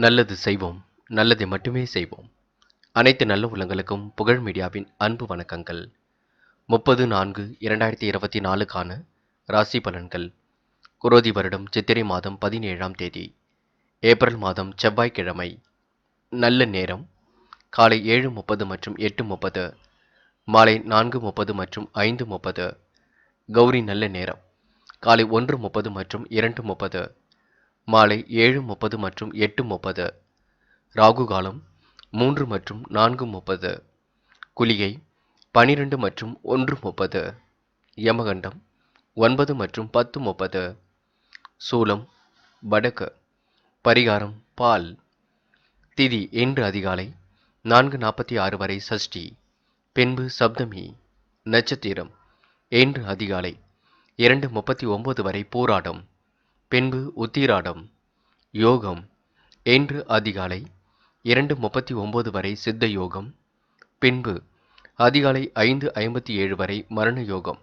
நல்லது செய்வோம், நல்லதை மட்டுமே செய்வோம். அனைத்து நல்ல உள்ளங்களுக்கும் புகழ் மீடியாவின் அன்பு வணக்கங்கள். 30/4/2024க்கான ராசி பலன்கள். குரோதி வருடம் சித்திரை மாதம் 17ஆம் தேதி, ஏப்ரல் மாதம் செவ்வாய்க்கிழமை. நல்ல நேரம் காலை 7:30 மற்றும் 8:30, மாலை 4:30 மற்றும் 5:30. கௌரி நல்ல நேரம் காலை 1:30 மற்றும் 2:30, மாலை 7:30 மற்றும் 8:30. ராகு காலம் 3 மற்றும் 4:30. குளிகை 12 மற்றும் 1:30. யமகண்டம் 9 மற்றும் 10:30. சூலம் வடக்கு. பரிகாரம் பால். திதி இன்று அதிகாலை 4:46 வரை சஷ்டி, பின்பு சப்தமி. நட்சத்திரம் இன்று அதிகாலை 2:39 வரை போராடம், பின்பு உத்திராடம். யோகம் இன்று அதிகாலை 2:39 வரை சித்த யோகம், பின்பு அதிகாலை 5:57 வரை மரண யோகம்,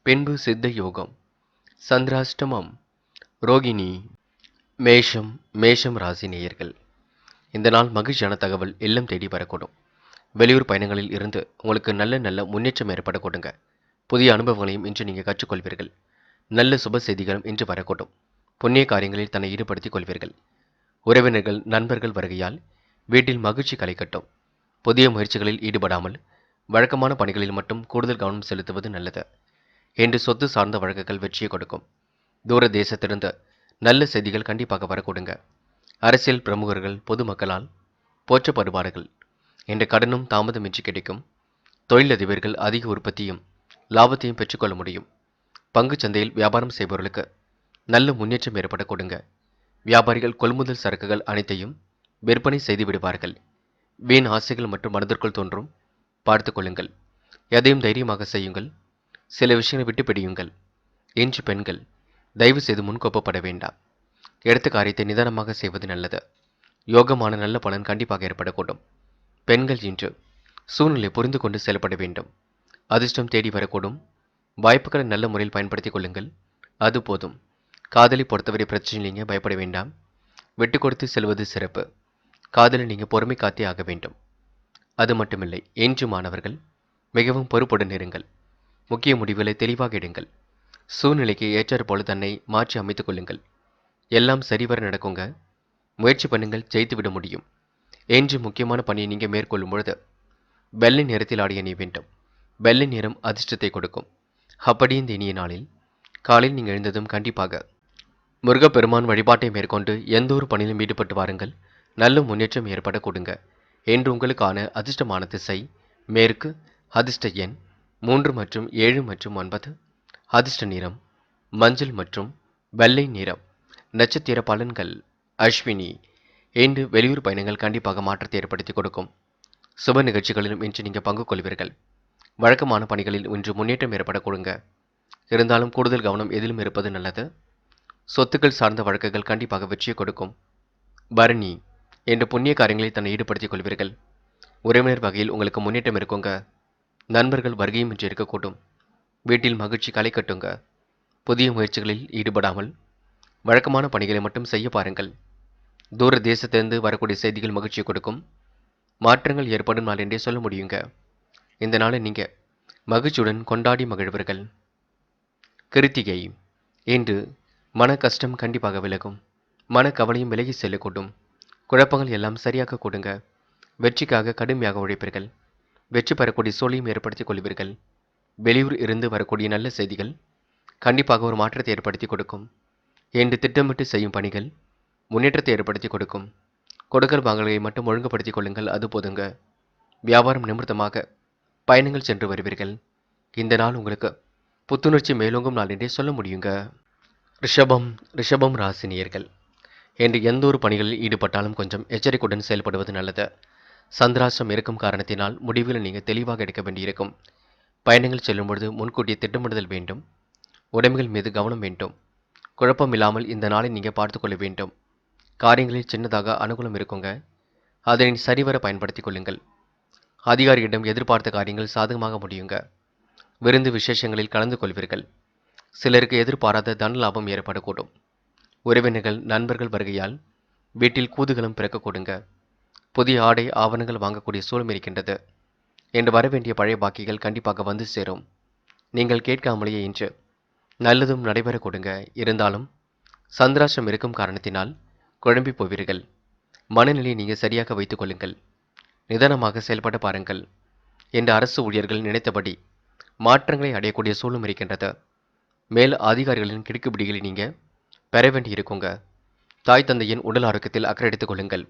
பின்பு சித்த யோகம். சந்திராஷ்டமம் ரோகிணி. மேஷம் ராசி நேயர்கள், இந்த நாள் மகிழ்ச்சியான தகவல் இல்லம் தேடி வரக்கூடும். வெளியூர் பயணங்களில் இருந்து உங்களுக்கு நல்ல முன்னேற்றம் ஏற்படக்கூடுங்க. புதிய அனுபவங்களையும் இன்று நீங்கள் கற்றுக்கொள்வீர்கள். நல்ல சுப செய்திகளும் இன்று வரக்கூடும். புண்ணிய காரியங்களில் தன்னை ஈடுபடுத்திக் கொள்வீர்கள். உறவினர்கள் நண்பர்கள் வருகையால் வீட்டில் மகிழ்ச்சி கலைக்கட்டும். புதிய முயற்சிகளில் ஈடுபடாமல் வழக்கமான பணிகளில் மட்டும் கூடுதல் கவனம் செலுத்துவது நல்லது. இன்று சொத்து சார்ந்த வழக்குகள் வெற்றியை கொடுக்கும். தூர தேசத்திலிருந்து நல்ல செய்திகள் கண்டிப்பாக வரக்கூடுங்க. அரசியல் பிரமுகர்கள் பொதுமக்களால் போற்றப்படுவார்கள். இன்று கடனும் தாமதமின்றி கிடைக்கும். தொழிலதிபர்கள் அதிக உற்பத்தியும் லாபத்தையும் பெற்றுக்கொள்ள முடியும். பங்குச் சந்தையில் வியாபாரம் செய்பவர்களுக்கு நல்ல முன்னேற்றம் ஏற்பட கொடுங்க. வியாபாரிகள் கொள்முதல் சரக்குகள் அனைத்தையும் விற்பனை செய்து விடுவார்கள். வீண் ஆசைகள் மற்றும் மனதிற்குள் தோன்றும், பார்த்து கொள்ளுங்கள். எதையும் தைரியமாக செய்யுங்கள். சில விஷயங்களை விட்டு பிடியுங்கள். இன்று பெண்கள் தயவு செய்து முன்கோப்பப்பட வேண்டாம். எடுத்த காரியத்தை நிதானமாக செய்வது நல்லது. யோகமான நல்ல பலன் கண்டிப்பாக ஏற்படக்கூடும். பெண்கள் இன்று சூழ்நிலை புரிந்து கொண்டு செயல்பட வேண்டும். அதிர்ஷ்டம் தேடி வரக்கூடும். வாய்ப்புகளை நல்ல முறையில் பயன்படுத்திக் கொள்ளுங்கள். அது போதும். காதலை பொறுத்தவரை பிரச்சனை இல்லைங்க, பயப்பட வேண்டாம். விட்டு கொடுத்து செல்வது சிறப்பு. காதலில் நீங்கள் பொறுமை காத்தே ஆக வேண்டும். அது மட்டுமில்லை, இன்று மாணவர்கள் மிகவும் பொறுப்புடன் இருங்கள். முக்கிய முடிவுகளை தெளிவாக எடுங்கள். சூழ்நிலைக்கு ஏற்றாறு போல தன்னை மாற்றி அமைத்துக் கொள்ளுங்கள். எல்லாம் சரிவர நடக்குங்க. முயற்சி பண்ணுங்கள், ஜெயித்து விட முடியும். இன்று முக்கியமான பணியை நீங்கள் மேற்கொள்ளும் பொழுது வெள்ளை நிறத்தில் ஆடிய அணிய வேண்டும். வெள்ளை நிறம் அதிர்ஷ்டத்தை கொடுக்கும். அப்படி இந்த இனிய நாளில் காலையில் நீங்கள் எழுந்ததும் கண்டிப்பாக முருகப்பெருமான் வழிபாட்டை மேற்கொண்டு எந்த ஒரு பணியிலும் ஈடுபட்டு வாருங்கள். நல்ல முன்னேற்றம் ஏற்பட கொடுங்க. என்று உங்களுக்கான அதிர்ஷ்டமான திசை மேற்கு. அதிர்ஷ்ட எண் 3 மற்றும் 7 மற்றும் 9. அதிர்ஷ்ட நிறம் மஞ்சள் மற்றும் வெள்ளை நிறம். நட்சத்திர பலன்கள் அஸ்வினி. இன்று வெளியூர் பயணங்கள் கண்டிப்பாக மாற்றத்தை ஏற்படுத்தி கொடுக்கும். சுப நிகழ்ச்சிகளிலும் இன்று நீங்கள் பங்கு கொள்வீர்கள். வழக்கமான பணிகளில் இன்று முன்னேற்றம் ஏற்பட கொடுங்க. இருந்தாலும் கூடுதல் கவனம் எதிலும் இருப்பது நல்லது. சொத்துக்கள் சார்ந்த வழக்குகள் கண்டிப்பாக வெற்றியை கொடுக்கும். பரணி. இன்று புண்ணிய காரியங்களில் தன்னை ஈடுபடுத்திக் கொள்வீர்கள். உறவினர் வகையில் உங்களுக்கு முன்னேற்றம் இருக்குங்க. நண்பர்கள் வருகையும் இன்று இருக்கக்கூடும். வீட்டில் மகிழ்ச்சி களை கட்டுங்க. புதிய முயற்சிகளில் ஈடுபடாமல் வழக்கமான பணிகளை மட்டும் செய்ய பாருங்கள். தூர தேசத்திலிருந்து வரக்கூடிய செய்திகள் மகிழ்ச்சியை கொடுக்கும். மாற்றங்கள் ஏற்படும் நாள் என்றே சொல்ல முடியுங்க. இந்த நாளை நீங்கள் மகிழ்ச்சியுடன் கொண்டாடி மகிழ்வீர்கள். கிருத்திகை. இன்று மன கஷ்டம் கண்டிப்பாக விலகும். மன கவலையும் விலகி செல்லக்கூடும். குழப்பங்கள் எல்லாம் சரியாக கொடுங்க. வெற்றிக்காக கடுமையாக உழைப்பீர்கள். வெற்றி பெறக்கூடிய சூழலையும் ஏற்படுத்திக் கொள்வீர்கள். வெளியூர் இருந்து வரக்கூடிய நல்ல செய்திகள் கண்டிப்பாக ஒரு மாற்றத்தை ஏற்படுத்தி கொடுக்கும். என்று திட்டமிட்டு செய்யும் பணிகள் முன்னேற்றத்தை ஏற்படுத்தி கொடுக்கும். கொடுக்கல் வாங்கல்களை மட்டும் ஒழுங்குபடுத்திக் கொள்ளுங்கள், அது போதுங்க. வியாபாரம் நிமித்தமாக பயணங்கள் சென்று வருவீர்கள். இந்த நாள் உங்களுக்கு புத்துணர்ச்சி மேலோங்கும் நாள் என்றே சொல்ல முடியுங்க. ரிஷபம் ராசினியர்கள், என்று எந்த ஒரு பணிகளில் ஈடுபட்டாலும் கொஞ்சம் எச்சரிக்கையுடன் செயல்படுவது நல்லது. சந்திராஷ்டம் இருக்கும் காரணத்தினால் முடிவுகளை நீங்கள் தெளிவாக எடுக்க வேண்டியிருக்கும். பயணங்கள் செல்லும் பொழுது முன்கூட்டிய திட்டமிடுதல் வேண்டும். உடைமைகள் மீது கவனம் வேண்டும். குழப்பம் இல்லாமல் இந்த நாளை நீங்கள் பார்த்துக்கொள்ள வேண்டும். காரியங்களில் சின்னதாக அனுகூலம் இருக்குங்க. அதனை சரிவர பயன்படுத்திக் கொள்ளுங்கள். அதிகாரியிடம் எதிர்பார்த்த காரியங்கள் சாதகமாக முடியுங்க. விருந்து விசேஷங்களில் கலந்து கொள்வீர்கள். சிலருக்கு எதிர்பாராத தன லாபம் ஏற்படக்கூடும். உறவினர்கள் நண்பர்கள் வருகையால் வீட்டில் கூதுகளும் பிறக்க கொடுங்க. புதிய ஆடை ஆவணங்கள் வாங்கக்கூடிய சூழல் இருக்கின்றது. என்று வரவேண்டிய பழைய பாக்கிகள் கண்டிப்பாக வந்து சேரும். நீங்கள் கேட்காமலேயே இன்று நல்லதும் நடைபெற கொடுங்க. இருந்தாலும் சந்திராஷ்டிரம் இருக்கும் காரணத்தினால் குழம்பி போவீர்கள். மனநிலையை நீங்கள் சரியாக வைத்துக் கொள்ளுங்கள். நிதானமாக செயல்பட பாருங்கள். என்று அரசு ஊழியர்கள் நினைத்தபடி மாற்றங்களை அடையக்கூடிய சூழலும் இருக்கின்றது. மேல் அதிகாரிகளின் கிடுக்குப்பிடிகளை நீங்க பெற வேண்டி இருக்குங்க. தாய் தந்தையின் உடல் ஆரோக்கியத்தில் அக்கறை எடுத்துக் கொள்ளுங்கள்.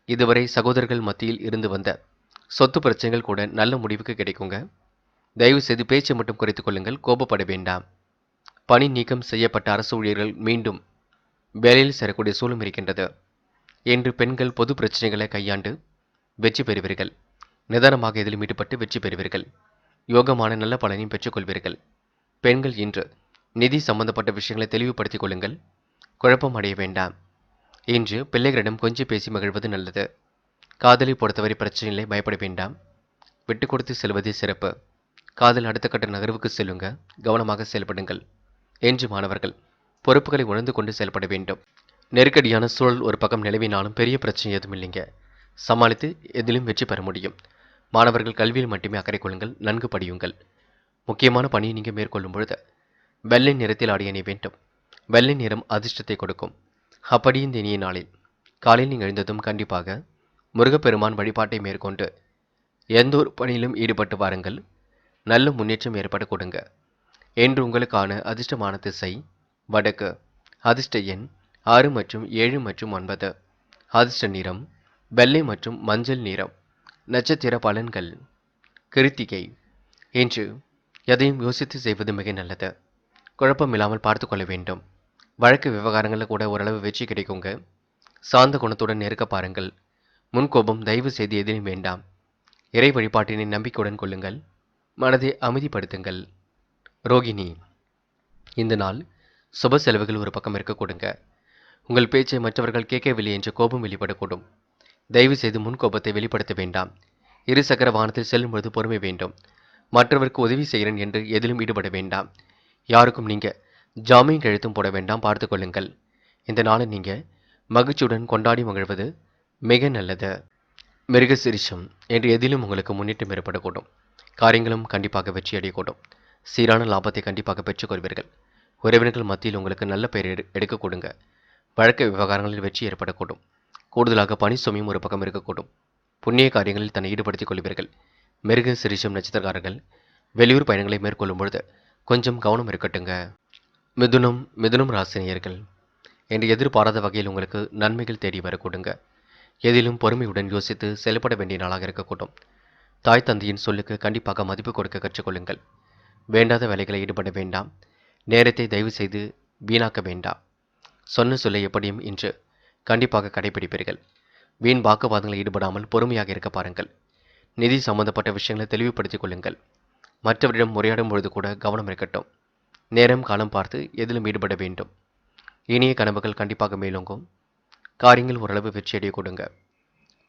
இதுவரை சகோதரர்கள் மத்தியில் இருந்து வந்த சொத்து பிரச்சனைகள் கூட நல்ல முடிவுக்கு கிடைக்குங்க. தயவு செய்து பேச்சை மட்டும் குறைத்துக் கொள்ளுங்கள். கோபப்பட வேண்டாம். பணி நீக்கம் செய்யப்பட்ட அரசு ஊழியர்கள் மீண்டும் வேலையில் சேரக்கூடிய சூழலும் இருக்கின்றது. என்று பெண்கள் பொது பிரச்சனைகளை கையாண்டு வெற்றி பெறுவீர்கள். நிதானமாக இதிலும் ஈடுபட்டு வெற்றி பெறுவீர்கள். யோகமான நல்ல பலனையும் பெற்றுக்கொள்வீர்கள். பெண்கள் இன்று நிதி சம்பந்தப்பட்ட விஷயங்களை தெளிவுபடுத்திக் கொள்ளுங்கள். குழப்பம் அடைய வேண்டாம். இன்று பிள்ளைகளிடம் கொஞ்சம் பேசி மகிழ்வது நல்லது. காதலை பொறுத்தவரை பிரச்சனைகளை பயப்பட வேண்டாம். விட்டு கொடுத்து செல்வதே சிறப்பு. காதல் அடுத்த கட்ட நகர்வுக்கு செல்லுங்க. கவனமாக செயல்படுங்கள். என்று மாணவர்கள் பொறுப்புகளை உணர்ந்து கொண்டு செயல்பட வேண்டும். நெருக்கடியான சூழல் ஒரு பக்கம் நிலவினாலும் பெரிய பிரச்சனை எதுவும் இல்லைங்க. சமாளித்து எதிலும் வெற்றி பெற முடியும். மாணவர்கள் கல்வியில் மட்டுமே அக்கறை கொள்ளுங்கள். நன்கு படியுங்கள். முக்கியமான பணியை நீங்கள் மேற்கொள்ளும் பொழுது வெள்ளை நிறத்தில் ஆடை அணிய வேண்டும். வெள்ளை நிறம் அதிர்ஷ்டத்தை கொடுக்கும். அப்படி இந்த இனிய நாளில் காலையில் நீங்கள் எழுந்ததும் கண்டிப்பாக முருகப்பெருமான் வழிபாட்டை மேற்கொண்டு எந்த ஒரு பணியிலும் ஈடுபட்டு வாருங்கள். நல்ல முன்னேற்றம் ஏற்பட கொடுங்க. என்று உங்களுக்கான அதிர்ஷ்டமான திசை வடக்கு. அதிர்ஷ்ட எண் 6 மற்றும் 7 மற்றும் 9. அதிர்ஷ்ட நிறம் வெள்ளை மற்றும் மஞ்சள் நிறம். நட்சத்திர பலன்கள் கிருத்திகை. இன்று எதையும் யோசித்து செய்வது மிக நல்லது. குழப்பம் இல்லாமல் பார்த்து கொள்ள வேண்டும். வழக்கு விவகாரங்களில் கூட ஓரளவு வெற்றி கிடைக்குங்க. சாந்த குணத்துடன் இருக்க பாருங்கள். முன்கோபம் தயவு செய்து எதிலும் வேண்டாம். இறை வழிபாட்டினை நம்பிக்கையுடன் கொள்ளுங்கள். மனதை அமைதிப்படுத்துங்கள். ரோகிணி. இந்த நாள் சுப செலவுகள் ஒரு பக்கம் இருக்க கொடுங்க. உங்கள் பேச்சை மற்றவர்கள் கேட்கவில்லை என்ற கோபம் வெளிப்படக்கூடும். தயவு செய்து முன்கோபத்தை வெளிப்படுத்த வேண்டாம். இருசக்கர வாகனத்தில் செல்லும் பொழுது பொறுமை வேண்டும். மற்றவருக்கு உதவி செய்கிறேன் என்று எதிலும் ஈடுபட வேண்டாம். யாருக்கும் நீங்க ஜாமீன் கழுத்தும் போட வேண்டாம். பார்த்து கொள்ளுங்கள். இந்த நாளை நீங்க மகிழ்ச்சியுடன் கொண்டாடி மகிழ்வது மிக நல்லது. மிருகசிரிஷம் என்று எதிலும் உங்களுக்கு முன்னேற்றம் ஏற்படக்கூடும். காரியங்களும் கண்டிப்பாக வெற்றி அடையக்கூடும். சீரான லாபத்தை கண்டிப்பாக பெற்றுக்கொள்வீர்கள். உறவினர்கள் மத்தியில் உங்களுக்கு நல்ல பெயர் எடுக்க கொடுங்க. வழக்கு விவகாரங்களில் வெற்றி ஏற்படக்கூடும். கூடுதலாக பணி சுமையும் ஒரு பக்கம் இருக்கக்கூடும். புண்ணிய காரியங்களில் தன்னை ஈடுபடுத்திக் கொள்வீர்கள். மிருக சிரிஷம் நட்சத்திரக்காரர்கள் வெளியூர் பயணங்களை மேற்கொள்ளும் பொழுது கொஞ்சம் கவனம் இருக்கட்டுங்க. மிதுனம் ராசினியர்கள் என்று எதிர்பாராத வகையில் உங்களுக்கு நன்மைகள் தேடி வரக்கூடுங்க. எதிலும் பொறுமையுடன் யோசித்து செயல்பட வேண்டிய நாளாக இருக்கக்கூடும். தாய் தந்தையின் சொல்லுக்கு கண்டிப்பாக மதிப்பு கொடுக்க கற்றுக்கொள்ளுங்கள். வேண்டாத வேலைகளை ஈடுபட வேண்டாம். நேரத்தை தயவு செய்து வீணாக்க வேண்டாம். சொன்ன சொல்லை எப்படியும் இன்று கண்டிப்பாக கடைபிடிப்பீர்கள். வீண் வாக்குவாதங்களில் ஈடுபடாமல் பொறுமையாக இருக்க பாருங்கள். நிதி சம்பந்தப்பட்ட விஷயங்களை தெளிவுபடுத்திக் கொள்ளுங்கள். மற்றவரிடம் உரையாடும் பொழுது கூட கவனம் இருக்கட்டும். நேரம் காலம் பார்த்து எதிலும் ஈடுபட வேண்டும். இனிய கனவுகள் கண்டிப்பாக மேலோங்கும். காரியங்கள் ஓரளவு வெற்றியடைய கொடுங்க.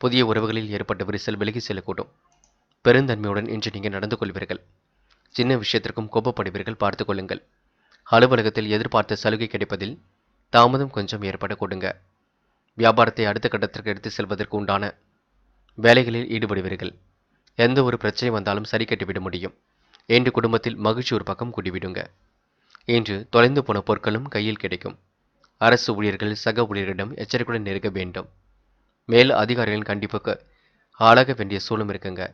புதிய உறவுகளில் ஏற்பட்ட விரிசல் விலகி செல்லக்கூடும். பெருந்தன்மையுடன் இன்று நீங்கள் நடந்து கொள்வீர்கள். சின்ன விஷயத்திற்கும் கோபப்படுவீர்கள். பார்த்து கொள்ளுங்கள். அலுவலகத்தில் எதிர்பார்த்த சலுகை கிடைப்பதில் தாமதம் கொஞ்சம் ஏற்பட கொடுங்க. வியாபாரத்தை அடுத்த கட்டத்திற்கு எடுத்து செல்வதற்கு உண்டான வேலைகளில் ஈடுபடுவீர்கள். எந்த ஒரு பிரச்சனை வந்தாலும் சரி கட்டிவிட முடியும். என்று குடும்பத்தில் மகிழ்ச்சி ஒரு பக்கம் கூடிவிடுங்க. இன்று தொலைந்து போன பொருட்களும் கையில் கிடைக்கும். அரசு ஊழியர்கள் சக ஊழியர்களிடம் எச்சரிக்கையுடன் இருக்க வேண்டும். மேல் அதிகாரிகளின் கண்டிப்புக்கு ஆளாக வேண்டிய சூழலும் இருக்குங்க.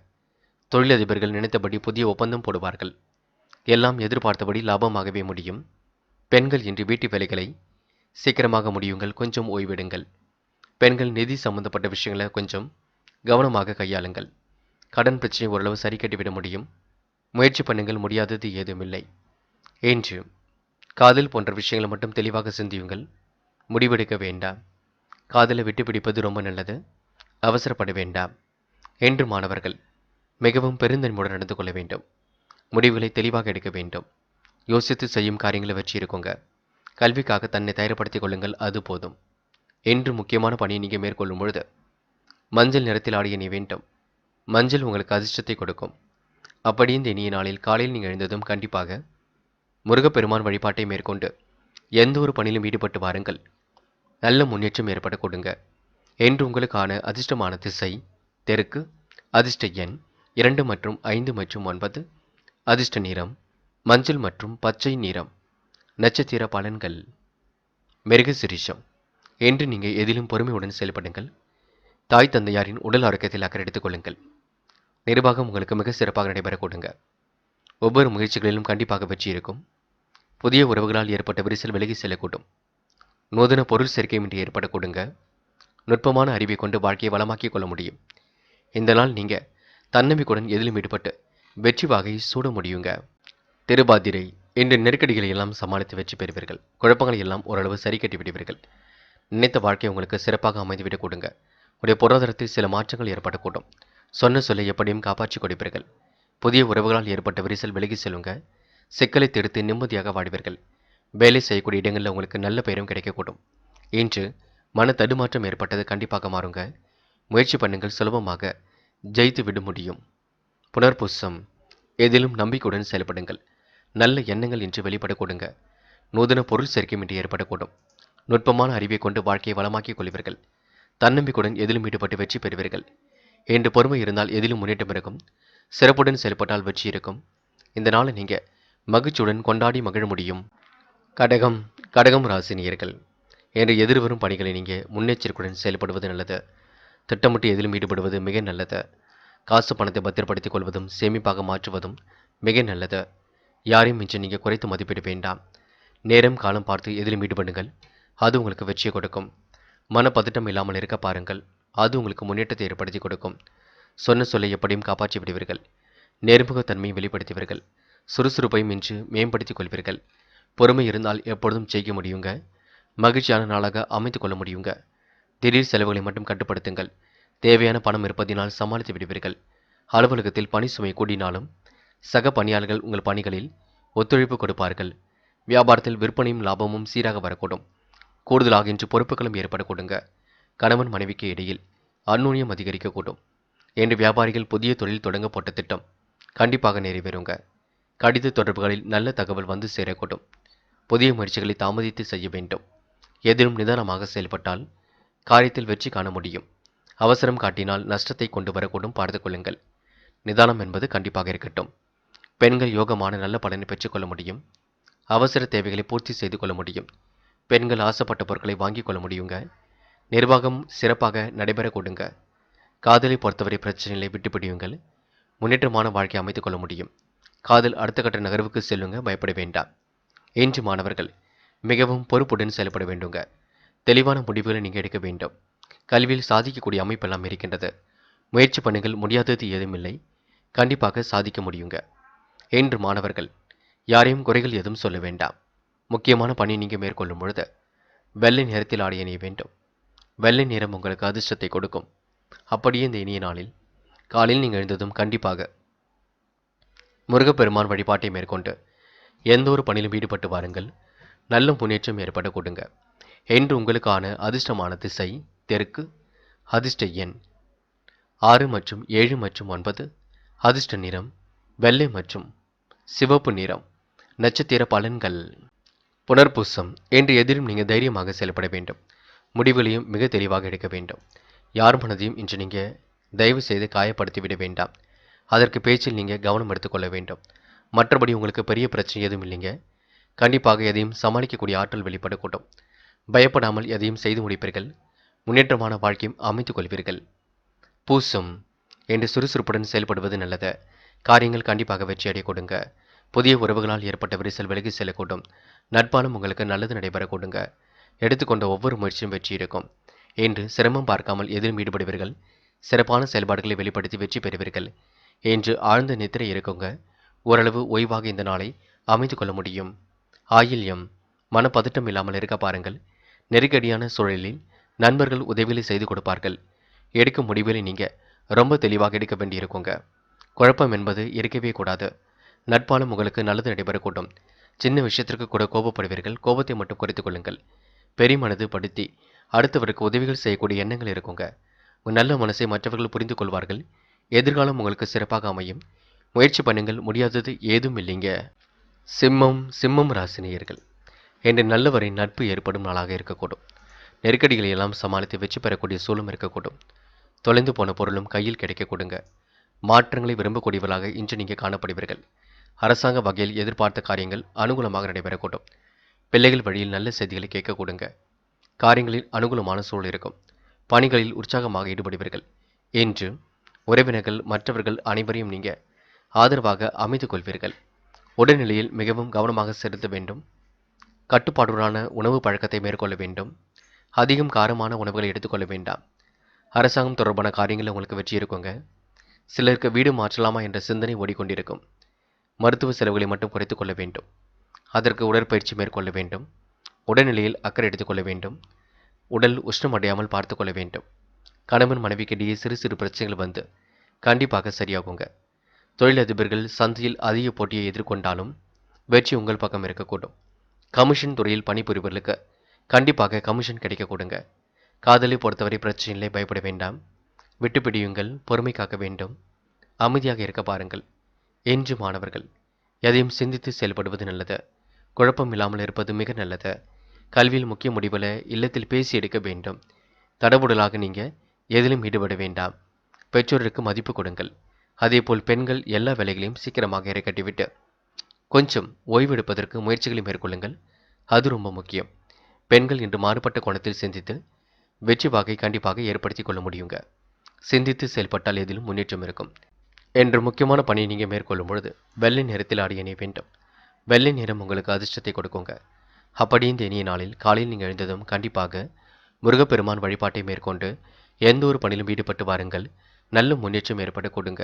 தொழிலதிபர்கள் நினைத்தபடி புதிய ஒப்பந்தம் போடுவார்கள். எல்லாம் எதிர்பார்த்தபடி லாபமாகவே முடியும். பெண்கள் இன்று வீட்டு வேலைகளை சீக்கிரமாக முடியுங்கள். கொஞ்சம் ஓய்வெடுங்கள். பெண்கள் நிதி சம்பந்தப்பட்ட விஷயங்களை கொஞ்சம் கவனமாக கையாளுங்கள். கடன் பிரச்சனை ஓரளவு சரி கட்டிவிட முடியும். முயற்சி பண்ணுங்கள். முடியாதது ஏதுமில்லை. இன்று காதல் போன்ற விஷயங்களை மட்டும் தெளிவாக சிந்தியுங்கள். முடிவெடுக்க வேண்டாம். காதலை விட்டு பிடிப்பது ரொம்ப நல்லது. அவசரப்பட வேண்டாம். என்று மாணவர்கள் மிகவும் பெருந்தன்மையுடன் நடந்து கொள்ள வேண்டும். முடிவுகளை தெளிவாக எடுக்க வேண்டும். யோசித்து செய்யும் காரியங்களை வச்சு இருக்குங்க. கல்விக்காக தன்னை தயார்படுத்திக் கொள்ளுங்கள். அது போதும். என்று முக்கியமான பணியை நீங்கள் மேற்கொள்ளும் பொழுது மஞ்சள் நிறத்தில் ஆடிய நீ வேண்டும். மஞ்சள் உங்களுக்கு அதிர்ஷ்டத்தை கொடுக்கும். அப்படி இந்த இனிய நாளில் காலையில் நீங்கள் எழுந்ததும் கண்டிப்பாக முருகப்பெருமான் வழிபாட்டை மேற்கொண்டு எந்த ஒரு பணியிலும் ஈடுபட்டு வாருங்கள். நல்ல முன்னேற்றம் ஏற்பட கொடுங்க. இன்று உங்களுக்கான அதிர்ஷ்டமான திசை தெற்கு, அதிர்ஷ்ட எண் 2 மற்றும் 5 மற்றும் 9, அதிர்ஷ்ட நிறம் மஞ்சள் மற்றும் பச்சை நிறம். நட்சத்திர பலன்கள். மிருகசிரிஷம். இன்று நீங்கள் எதிலும் பொறுமையுடன் செயல்படுங்கள். தாய் தந்தையாரின் உடல் ஆரோக்கியத்தில் அக்கறை எடுத்துக் கொள்ளுங்கள். நிர்வாகம் உங்களுக்கு மிக சிறப்பாக நடைபெற கொடுங்க. ஒவ்வொரு முயற்சிகளிலும் கண்டிப்பாக வெற்றி இருக்கும். புதிய உறவுகளால் ஏற்பட்ட விரிசல் விலகி செல்லக்கூடும். நூதன பொருள் சேர்க்கையின்றி ஏற்பட கொடுங்க. நுட்பமான அறிவை கொண்டு வாழ்க்கையை வளமாக்கிக் கொள்ள முடியும். இந்த நாள் நீங்க தன்னம்பிக்கையுடன் எதிலும் ஈடுபட்டு வெற்றி வாகை சூட முடியுங்க. திருபாதிரை. இன்று நெருக்கடிகளை எல்லாம் சமாளித்து வெற்றி பெறுவீர்கள். குழப்பங்களை எல்லாம் ஓரளவு சரி கட்டி விடுவீர்கள். நினைத்த வாழ்க்கை உங்களுக்கு சிறப்பாக அமைந்துவிடக் கொடுங்க. உடைய பொருளாதாரத்தில் சில மாற்றங்கள் ஏற்படக்கூடும். சொன்ன சொல்லை எப்படியும் காப்பாற்றிக் கொடுப்பீர்கள். புதிய உறவுகளால் ஏற்பட்ட விரிசல் விலகி செல்லுங்க. சிக்கலை தீர்த்து நிம்மதியாக வாழ்வீர்கள். வேலை செய்யக்கூடிய இடங்களில் உங்களுக்கு நல்ல பெயரும் கிடைக்கக்கூடும். இன்று மன தடுமாற்றம் ஏற்பட்டது கண்டிப்பாக மாறுங்க. முயற்சி பண்ணுங்கள், சுலபமாக ஜெயித்து விட முடியும். புனர்பூசம். எதிலும் நம்பிக்கையுடன் செயல்படுங்கள். நல்ல எண்ணங்கள் இன்று வெளிப்பட கொடுங்க. நூதன பொருள் சேர்க்கையும் இன்று ஏற்படக்கூடும். நுட்பமான அறிவை கொண்டு வாழ்க்கையை வளமாக்கிக் கொள்வீர்கள். தன்னம்பிக்கையுடன் எதிலும் ஈடுபட்டு வெற்றி பெறுவீர்கள். இன்று பொறுமை இருந்தால் எதிலும் முன்னேற்றம் இருக்கும். சிறப்புடன் செயல்பட்டால் வெற்றி இருக்கும். இந்த நாளை நீங்க மகிழ்ச்சியுடன் கொண்டாடி மகிழ முடியும். கடகம். கடகம் ராசினியர்கள். என்று எதிர்வரும் பணிகளை நீங்க முன்னெச்சரிக்கையுடன் செயல்படுவது நல்லது. திட்டமிட்டு எதிலும் ஈடுபடுவது மிக நல்லது. காசு பணத்தை பத்திரப்படுத்திக் கொள்வதும் சேமிப்பாக மாற்றுவதும் மிக நல்லது. யாரையும் இன்று நீங்க குறைத்து மதிப்பிட வேண்டாம். நேரம் காலம் பார்த்து எதிலும் ஈடுபடுங்கள். அது உங்களுக்கு வெற்றியை கொடுக்கும். மனப்பதட்டம் இல்லாமல் இருக்க பாருங்கள். அது உங்களுக்கு முன்னேற்றத்தை ஏற்படுத்தி கொடுக்கும். சொன்ன சொல்லை எப்படியும் காப்பாற்றி விடுவீர்கள். நேர்முகத்தன்மையை வெளிப்படுத்துவீர்கள். சுறுசுறுப்பையும் இன்று மேம்படுத்திக் கொள்வீர்கள். பொறுமை இருந்தால் எப்பொழுதும் ஜெயிக்க முடியுங்க. மகிழ்ச்சியான நாளாக அமைத்துக் கொள்ள முடியுங்க. திடீர் செலவுகளை மட்டும் கட்டுப்படுத்துங்கள். தேவையான பணம் இருப்பதினால் சமாளித்து விடுவீர்கள். அலுவலகத்தில் பணி சுமை கூடினாலும் சக பணியாளர்கள் உங்கள் பணிகளில் ஒத்துழைப்பு கொடுப்பார்கள். வியாபாரத்தில் விற்பனையும் லாபமும் சீராக வரக்கூடும். கூடுதலாக இன்று பொறுப்புகளும் ஏற்படக்கூடுங்க. கணவன் மனைவிக்கு இடையில் அந்நுண்ணியம் அதிகரிக்கக்கூடும். என்று வியாபாரிகள் புதிய தொழில் தொடங்க போட்ட திட்டம் கண்டிப்பாக நிறைவேறுங்க. கடித தொடர்புகளில் நல்ல தகவல் வந்து சேரக்கூடும். புதிய முயற்சிகளை தாமதித்து செய்ய வேண்டும். எதிலும் நிதானமாக செயல்பட்டால் காரியத்தில் வெற்றி காண முடியும். அவசரம் காட்டினால் நஷ்டத்தை கொண்டு வரக்கூடும், பார்த்து கொள்ளுங்கள். நிதானம் என்பது கண்டிப்பாக இருக்கட்டும். பெண்கள் யோகமான நல்ல பலனை பெற்றுக்கொள்ள முடியும். அவசர தேவைகளை பூர்த்தி செய்து கொள்ள முடியும். பெண்கள் ஆசைப்பட்ட பொருட்களை வாங்கிக் கொள்ள முடியுங்க. நிர்வாகம் சிறப்பாக நடைபெற கொடுங்க. காதலை பொறுத்தவரை பிரச்சனைகளை விட்டுப்பிடியுங்கள். முன்னேற்றமான வாழ்க்கை அமைத்துக் கொள்ள முடியும். காதல் அடுத்த கட்ட நகர்வுக்கு செல்லுங்க, பயப்பட வேண்டாம். இன்று மாணவர்கள் மிகவும் பொறுப்புடன் செயல்பட வேண்டுங்க. தெளிவான முடிவுகளை நீங்கள் எடுக்க வேண்டும். கல்வியில் சாதிக்கக்கூடிய அமைப்பெல்லாம் இருக்கின்றது. முயற்சி பண்ணுங்கள், முடியாதது ஏதுமில்லை. கண்டிப்பாக சாதிக்க முடியுங்க. இன்று மாணவர்கள் யாரையும் குறைகள் எதுவும் சொல்ல வேண்டாம். முக்கியமான பணி நீங்கள் மேற்கொள்ளும் பொழுது வெள்ளை நிறத்தில் ஆடை அணிய வேண்டும். வெள்ளை நிறம் உங்களுக்கு அதிர்ஷ்டத்தை கொடுக்கும். அப்படியே இந்த இனிய நாளில் காலையில் நீங்கள் எழுந்ததும் கண்டிப்பாக முருகப்பெருமான் வழிபாட்டை மேற்கொண்டு எந்த ஒரு பணியிலும் ஈடுபட்டு வாருங்கள். நல்ல முன்னேற்றம் ஏற்பட கொடுங்க. இன்று உங்களுக்கான அதிர்ஷ்டமான திசை தெற்கு, அதிர்ஷ்ட எண் 6 மற்றும் 7 மற்றும் 9, அதிர்ஷ்ட நிறம் வெள்ளை மற்றும் சிவப்பு நிறம். நட்சத்திர பலன்கள். புனர்பூசம். இன்று எதிரும் நீங்கள் தைரியமாக செயல்பட வேண்டும். முடிவுகளையும் மிக தெளிவாக எடுக்க வேண்டும். யார் மனதையும் இன்று நீங்கள் தயவு செய்து காயப்படுத்தி விட வேண்டாம். அதற்கு பேச்சில் நீங்கள் கவனம் எடுத்துக்கொள்ள வேண்டும். மற்றபடி உங்களுக்கு பெரிய பிரச்சனை எதுவும் இல்லைங்க. கண்டிப்பாக எதையும் சமாளிக்கக்கூடிய ஆற்றல் வெளிப்படக்கூடும். பயப்படாமல் எதையும் செய்து முடிப்பீர்கள். முன்னேற்றமான வாழ்க்கையும் அமைத்துக் கொள்வீர்கள். பூசம். என்று சுறுசுறுப்புடன் செயல்படுவது நல்லது. காரியங்கள் கண்டிப்பாக வெற்றியடைய கொடுங்க. புதிய உறவுகளால் ஏற்பட்ட விரிசல் விலகி செல்லக்கூடும். நட்பாலும் உங்களுக்கு நல்லது நடைபெற கொடுங்க. எடுத்துக்கொண்ட ஒவ்வொரு முயற்சியும் வெற்றி இருக்கும். இன்று சிரமம் பார்க்காமல் எதிலும் ஈடுபடுவீர்கள். சிறப்பான செயல்பாடுகளை வெளிப்படுத்தி வெற்றி பெறுவீர்கள். இன்று ஆழ்ந்த நித்திரை இருக்குங்க. ஓரளவு ஓய்வாக இந்த நாளை அமைத்துக் கொள்ள முடியும். ஆயில்யம். மனப்பதட்டம் இல்லாமல் இருக்க பாருங்கள். நெருக்கடியான சூழலில் நண்பர்கள் உதவிகளை செய்து கொடுப்பார்கள். எடுக்கும் முடிவுகளை நீங்க ரொம்ப தெளிவாக எடுக்க வேண்டியிருக்குங்க. குழப்பம் என்பது இருக்கவே கூடாது. நட்பாலும் உங்களுக்கு நல்லது நடைபெறக்கூடும். சின்ன விஷயத்திற்கு கூட கோபப்படுவீர்கள். கோபத்தை மட்டும் குறைத்துக் கொள்ளுங்கள். பெருமனது படுத்தி அடுத்தவருக்கு உதவிகள் செய்யக்கூடிய எண்ணங்கள் இருக்குங்க. உங்கள் நல்ல மனசை மற்றவர்கள் புரிந்து கொள்வார்கள். எதிர்காலம் உங்களுக்கு சிறப்பாக அமையும். முயற்சி பண்ணுங்கள், முடியாதது ஏதும் இல்லைங்க. சிம்மம். சிம்மம் ராசினியர்கள். என்று நல்லவரின் நட்பு ஏற்படும் நாளாக இருக்கக்கூடும். நெருக்கடிகளை எல்லாம் சமாளித்து வெற்றி பெறக்கூடிய சூழலும் இருக்கக்கூடும். தொலைந்து போன பொருளும் கையில் கிடைக்க கொடுங்க. மாற்றங்களை விரும்பக்கூடியவர்களாக இன்று நீங்கள் காணப்படுவீர்கள். அரசாங்க வகையில் எதிர்பார்த்த காரியங்கள் அனுகூலமாக நடைபெறக்கூடும். பிள்ளைகள் வழியில் நல்ல செய்திகளை கேட்க கொடுங்க. காரியங்களில் அனுகூலமான சூழல் இருக்கும். பணிகளில் உற்சாகமாக ஈடுபடுவீர்கள். இன்று உறவினர்கள் மற்றவர்கள் அனைவரையும் நீங்க ஆதரவாக அமைத்து கொள்வீர்கள். உடல்நிலையில் மிகவும் கவனமாக செலுத்த வேண்டும். கட்டுப்பாடுடனான உணவு பழக்கத்தை மேற்கொள்ள வேண்டும். அதிகம் காரமான உணவுகளை எடுத்துக்கொள்ள வேண்டாம். அரசாங்கம் தொடர்பான காரியங்களில் உங்களுக்கு வெற்றி இருக்குங்க. சிலருக்கு வீடு மாற்றலாமா என்ற சிந்தனை ஓடிக்கொண்டிருக்கும். மருத்துவ செலவுகளை மட்டும் குறைத்துக் கொள்ள வேண்டும். அதற்கு உடற்பயிற்சி மேற்கொள்ள வேண்டும். உடல்நிலையில் அக்கறை எடுத்துக்கொள்ள வேண்டும். உடல் உஷ்ணம் அடையாமல் பார்த்து கொள்ள வேண்டும். கணவன் மனைவிக்கு இடையே சிறு சிறு பிரச்சனைகள் வந்து கண்டிப்பாக சரியாகுங்க. தொழிலதிபர்கள் சந்தையில் அதிக போட்டியை எதிர்கொண்டாலும் வெற்றி உங்கள் பக்கம் இருக்கக்கூடும். கமிஷன் துறையில் பணிபுரிவர்களுக்கு கண்டிப்பாக கமிஷன் கிடைக்க கொடுங்க. காதலை பொறுத்தவரை பிரச்சனைகளை பயப்பட வேண்டாம். விட்டுப்பிடியுங்கள். பொறுமை காக்க வேண்டும். அமைதியாக இருக்க பாருங்கள். என்று மாணவர்கள் எதையும் சிந்தித்து செயல்படுவது நல்லது. குழப்பம் இல்லாமல் இருப்பது மிக நல்லது. கல்வியில் முக்கிய முடிவுகளை இல்லத்தில் பேசி எடுக்க வேண்டும். தடபுடலாக நீங்கள் எதிலும் ஈடுபட வேண்டாம். பெற்றோருக்கு மதிப்பு கொடுங்கள். அதேபோல் பெண்கள் எல்லா வேலைகளையும் சீக்கிரமாக இறக்கட்டிவிட்டு கொஞ்சம் ஓய்வெடுப்பதற்கு முயற்சிகளை மேற்கொள்ளுங்கள். அது ரொம்ப முக்கியம். பெண்கள் இன்று மாறுபட்ட கோணத்தில் சிந்தித்து வெற்றி வாகை கண்டிப்பாக ஏற்படுத்தி கொள்ள முடியுங்க. சிந்தித்து செயல்பட்டால் எதிலும் முன்னேற்றம் இருக்கும். என்று முக்கியமான பணியை நீங்கள் மேற்கொள்ளும் பொழுது வெள்ளை நிறத்தில் ஆடை அணிய வேண்டும். வெள்ளை நிறம் உங்களுக்கு அதிர்ஷ்டத்தை கொடுக்குங்க. அப்படி இந்த இனிய நாளில் காலையில் நீங்கள் எழுந்ததும் கண்டிப்பாக முருகப்பெருமான் வழிபாட்டை மேற்கொண்டு எந்த ஒரு பணியிலும் ஈடுபட்டு வாருங்கள். நல்ல முன்னேற்றம் ஏற்பட கொடுங்க.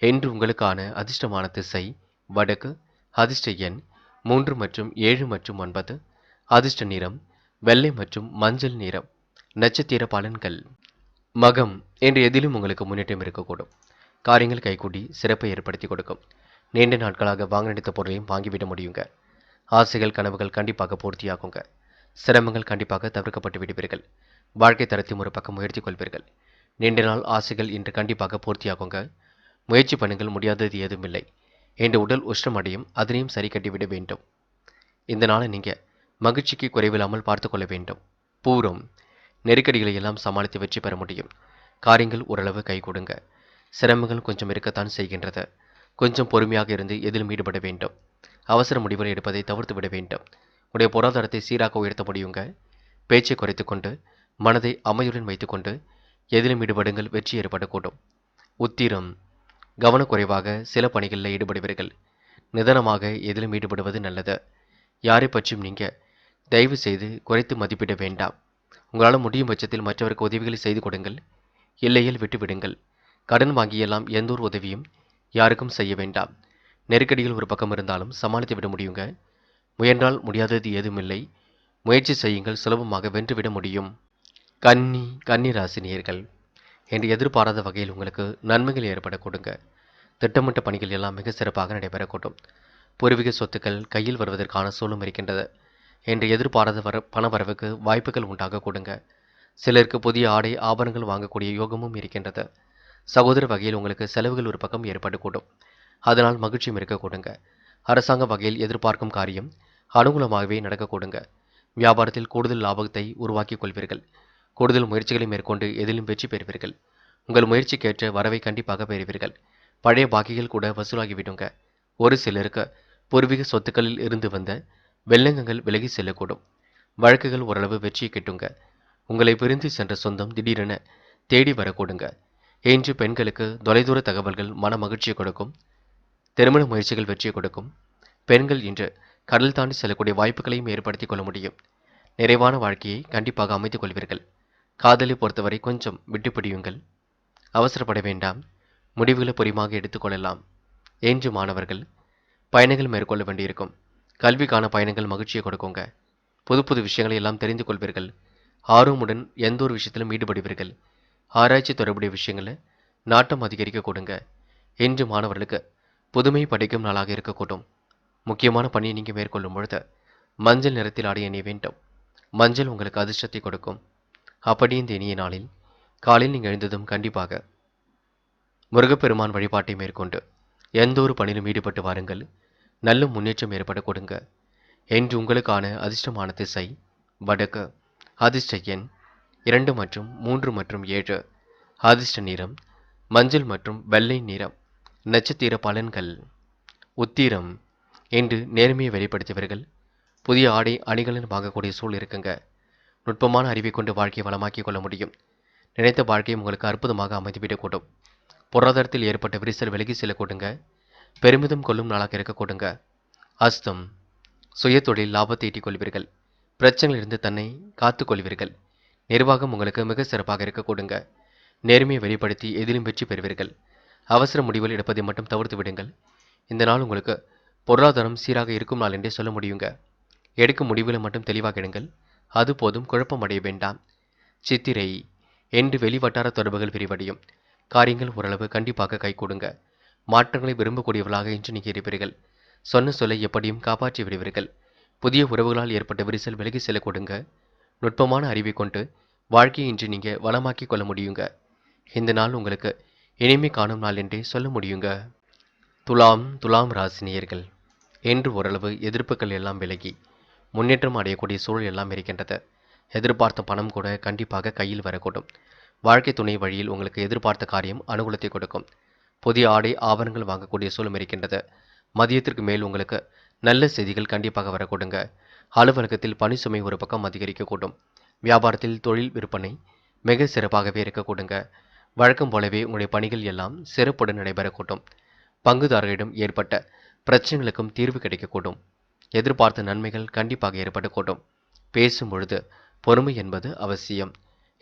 என்று உங்களுக்கான அதிர்ஷ்டமான திசை வடக்கு. அதிர்ஷ்ட எண் 3 மற்றும் 7 மற்றும் 9. அதிர்ஷ்ட நிறம் வெள்ளை மற்றும் மஞ்சள் நிறம். நட்சத்திர பலன்கள். மகம் என்று எதிலும் உங்களுக்கு முன்னேற்றம் இருக்கக்கூடும். காரியங்கள் கைகூடி சிறப்பை ஏற்படுத்தி கொடுக்கும். நீண்ட நாட்களாக வாங்க நினைத்த பொருளையும் வாங்கிவிட முடியுங்க. ஆசைகள் கனவுகள் கண்டிப்பாக பூர்த்தியாகுங்க. சிரமங்கள் கண்டிப்பாக தவிர்க்கப்பட்டு விடுவீர்கள். வாழ்க்கை தரத்தையும் ஒரு பக்கம் உயர்த்தி கொள்வீர்கள். நீண்ட நாள் ஆசைகள் இன்று கண்டிப்பாக பூர்த்தியாகுங்க. முயற்சி பண்ணுங்கள். முடியாதது ஏதும் இல்லை. என்ற உடல் உஷ்ணம் அடையும். அதனையும் சரி கட்டிவிட வேண்டும். இந்த நாளை நீங்கள் மகிழ்ச்சிக்கு குறைவில்லாமல் பார்த்து கொள்ள வேண்டும். பூரம் நெருக்கடிகளை எல்லாம் சமாளித்து வெற்றி பெற முடியும். காரியங்கள் ஓரளவு கை கொடுங்க. சிரமங்கள் கொஞ்சம் இருக்கத்தான் செய்கின்றது. கொஞ்சம் பொறுமையாக இருந்து எதிலும் ஈடுபட வேண்டும். அவசர முடிவுகள் எடுப்பதை தவிர்த்து விட வேண்டும். உடைய பொருளாதாரத்தை சீராக உயர்த்த முடியுங்க. பேச்சை குறைத்துக்கொண்டு மனதை அமைதியுடன் வைத்துக்கொண்டு எதிலும் ஈடுபடுங்கள். வெற்றி ஏற்படக்கூடும். உத்திரம் கவனக்குறைவாக சில பணிகளில் ஈடுபடுவீர்கள். நிதானமாக எதிலும் ஈடுபடுவது நல்லது. யாரை பற்றியும் நீங்கள் தயவு செய்து குறைத்து மதிப்பிட வேண்டாம். உங்களால் முடியும் பட்சத்தில் மற்றவருக்கு உதவிகளை செய்து கொடுங்கள். இல்லையில் விட்டுவிடுங்கள். கடன் வாங்கியெல்லாம் எந்த ஒரு உதவியும் யாருக்கும் செய்ய வேண்டாம். நெருக்கடிகள் ஒரு பக்கம் இருந்தாலும் சமாளித்து விட முடியுங்க. முயன்றால் முடியாதது ஏதுமில்லை. முயற்சி செய்யுங்கள். சுலபமாக வென்றுவிட முடியும். கன்னி ராசினியர்கள் என்று எதிர்பாராத வகையில் உங்களுக்கு நன்மைகள் ஏற்பட கொடுங்க. திட்டமிட்ட பணிகள் எல்லாம் மிக சிறப்பாக நடைபெறக்கூடும். பூர்வீக சொத்துக்கள் கையில் வருவதற்கான சூழலும் இருக்கின்றது. என்று எதிர்பாராத பண வரவுக்கு வாய்ப்புகள் உண்டாக கொடுங்க. சிலருக்கு புதிய ஆடை ஆபரணங்கள் வாங்கக்கூடிய யோகமும் இருக்கின்றது. சகோதர வகையில் உங்களுக்கு செலவுகள் ஒரு பக்கம் ஏற்படக்கூடும். அதனால் மகிழ்ச்சியும் இருக்க கொடுங்க. அரசாங்க வகையில் எதிர்பார்க்கும் காரியம் அனுகூலமாகவே நடக்க கொடுங்க. வியாபாரத்தில் கூடுதல் லாபத்தை உருவாக்கிக் கொள்வீர்கள். கூடுதல் முயற்சிகளை மேற்கொண்டு எதிலும் வெற்றி பெறுவீர்கள். உங்கள் முயற்சிக்கேற்ற வரவை கண்டிப்பாக பெறுவீர்கள். பழைய பாக்கிகள் கூட வசூலாகிவிடுங்க. ஒரு சிலருக்கு பூர்வீக சொத்துக்களில் இருந்து வந்த வெள்ளங்கங்கள் விலகி செல்லக்கூடும். வழக்குகள் ஓரளவு வெற்றியை கிட்டுங்க. உங்களை பிரிந்து சென்ற சொந்தம் திடீரென தேடி வரக்கூடுங்க. இன்று பெண்களுக்கு தொலைதூர தகவல்கள் மன மகிழ்ச்சியை கொடுக்கும். திருமண முயற்சிகள் வெற்றியை கொடுக்கும். பெண்கள் இன்று கடல் தாண்டி செல்லக்கூடிய வாய்ப்புகளையும் ஏற்படுத்திக் கொள்ள முடியும். நிறைவான வாழ்க்கையை கண்டிப்பாக அமைத்துக் கொள்வீர்கள். காதலை பொறுத்தவரை கொஞ்சம் விட்டுப்பிடியுங்கள். அவசரப்பட வேண்டாம். முடிவுகளை பொறிமாக எடுத்துக்கொள்ளலாம். என்று மாணவர்கள் பயணங்கள் மேற்கொள்ள வேண்டியிருக்கும். கல்விக்கான பயணங்கள் மகிழ்ச்சியை கொடுக்குங்க. புது புது விஷயங்களை எல்லாம் தெரிந்து கொள்வீர்கள். ஆர்வமுடன் எந்த ஒரு விஷயத்திலும் ஈடுபடுவீர்கள். ஆராய்ச்சி தொடர்புடைய விஷயங்களை நாட்டம் அதிகரிக்க கொடுங்க. என்று மாணவர்களுக்கு புதுமை படைக்கும் நாளாக இருக்கக்கூடும். முக்கியமான பணியை நீங்கள் மேற்கொள்ளும் பொழுது மஞ்சள் நிறத்தில் ஆடை அணிய வேண்டும். மஞ்சள் உங்களுக்கு அதிர்ஷ்டத்தை கொடுக்கும். அப்படி இந்த இனிய நாளில் காலையில் நீங்கள் எழுந்ததும் கண்டிப்பாக முருகப்பெருமான் வழிபாட்டை மேற்கொண்டு எந்த ஒரு பணியிலும் ஈடுபட்டு வாருங்கள். நல்ல முன்னேற்றம் ஏற்பட கொடுங்க. என்று உங்களுக்கான அதிர்ஷ்டமான திசை வடக்கு. அதிர்ஷ்ட எண் 2 மற்றும் 3 மற்றும் 7. அதிர்ஷ்ட நிறம் மஞ்சள் மற்றும் வெள்ளை நிறம். நட்சத்திர பலன்கள். உத்திரம். இன்று நேர்மையை வெளிப்படுத்துவீர்கள். புதிய ஆடை அணிகலன் வாங்கக்கூடிய சூழல் இருக்குங்க. நுட்பமான அறிவை கொண்டு வாழ்க்கையை வளமாக்கிக் கொள்ள முடியும். நினைத்த வாழ்க்கையும் உங்களுக்கு அற்புதமாக அமைந்துவிடக்கூடும். பொருளாதாரத்தில் ஏற்பட்ட விரிசல் விலகி செல்லக்கூடுங்க. பெருமிதம் கொள்ளும் நாளாக இருக்கக்கூடுங்க. அஸ்தம். சுயதொழில் லாபத்தை ஈட்டிக் கொள்வீர்கள். பிரச்சனையிலிருந்து தன்னை காத்துக் கொள்வீர்கள். நிர்வாகம் உங்களுக்கு மிக சிறப்பாக இருக்கக்கூடுங்க. நேர்மையை வெளிப்படுத்தி எதிலும் வெற்றி பெறுவீர்கள். அவசர முடிவுகள் எடுப்பதை மட்டும் தவிர்த்து விடுங்கள். இந்த நாள் உங்களுக்கு பொருளாதாரம் சீராக இருக்கும் நாள் என்றே சொல்ல முடியுங்க. எடுக்கும் முடிவுகளை மட்டும் தெளிவாக எடுங்கள். அது போதும், குழப்பம் அடைய வேண்டாம். சித்திரை. என்று வெளிவட்டார தொடர்புகள் விரிவடையும். காரியங்கள் ஓரளவு கண்டிப்பாக கைகூடுங்க. மாற்றங்களை விரும்பக்கூடியவர்களாக இன்று நீங்கள் இருப்பீர்கள். சொன்ன சொல்லை எப்படியும் காப்பாற்றி விடுவீர்கள். புதிய உறவுகளால் ஏற்பட்ட விரிசல் விலகி செல்ல கொடுங்க. நுட்பமான அறிவை கொண்டு வாழ்க்கையை இன்று நீங்கள் வளமாக்கிக் கொள்ள முடியுங்க. இந்த நாள் உங்களுக்கு இனிமை காணும் நாள் என்றே சொல்ல முடியுங்க. துலாம் ராசினியர்கள். என்று ஓரளவு எதிர்ப்புகள் எல்லாம் விலகி முன்னேற்றம் அடையக்கூடிய சூழல் எல்லாம் இருக்கின்றது. எதிர்பார்த்த பணம் கூட கண்டிப்பாக கையில் வரக்கூடும். வாழ்க்கை துணை வழியில் உங்களுக்கு எதிர்பார்த்த காரியம் அனுகூலத்தை கொடுக்கும். புதிய ஆடை ஆபரணங்கள் வாங்கக்கூடிய சூழலும் இருக்கின்றது. மதியத்திற்கு மேல் உங்களுக்கு நல்ல செய்திகள் கண்டிப்பாக வரக்கூடுங்க. அலுவலகத்தில் பணி சுமை ஒரு பக்கம் அதிகரிக்கக்கூடும். வியாபாரத்தில் தொழில் விற்பனை மிக சிறப்பாகவே இருக்கக்கூடுங்க. வழக்கம் போலவே உங்களுடைய பணிகள் எல்லாம் சிறப்புடன் நடைபெறக்கூடும். பங்குதாரர்களிடம் ஏற்பட்ட பிரச்சனைகளுக்கும் தீர்வு கிடைக்கக்கூடும். எதிர்பார்த்த நன்மைகள் கண்டிப்பாக ஏற்படக்கூடும். பேசும் பொழுது பொறுமை என்பது அவசியம்.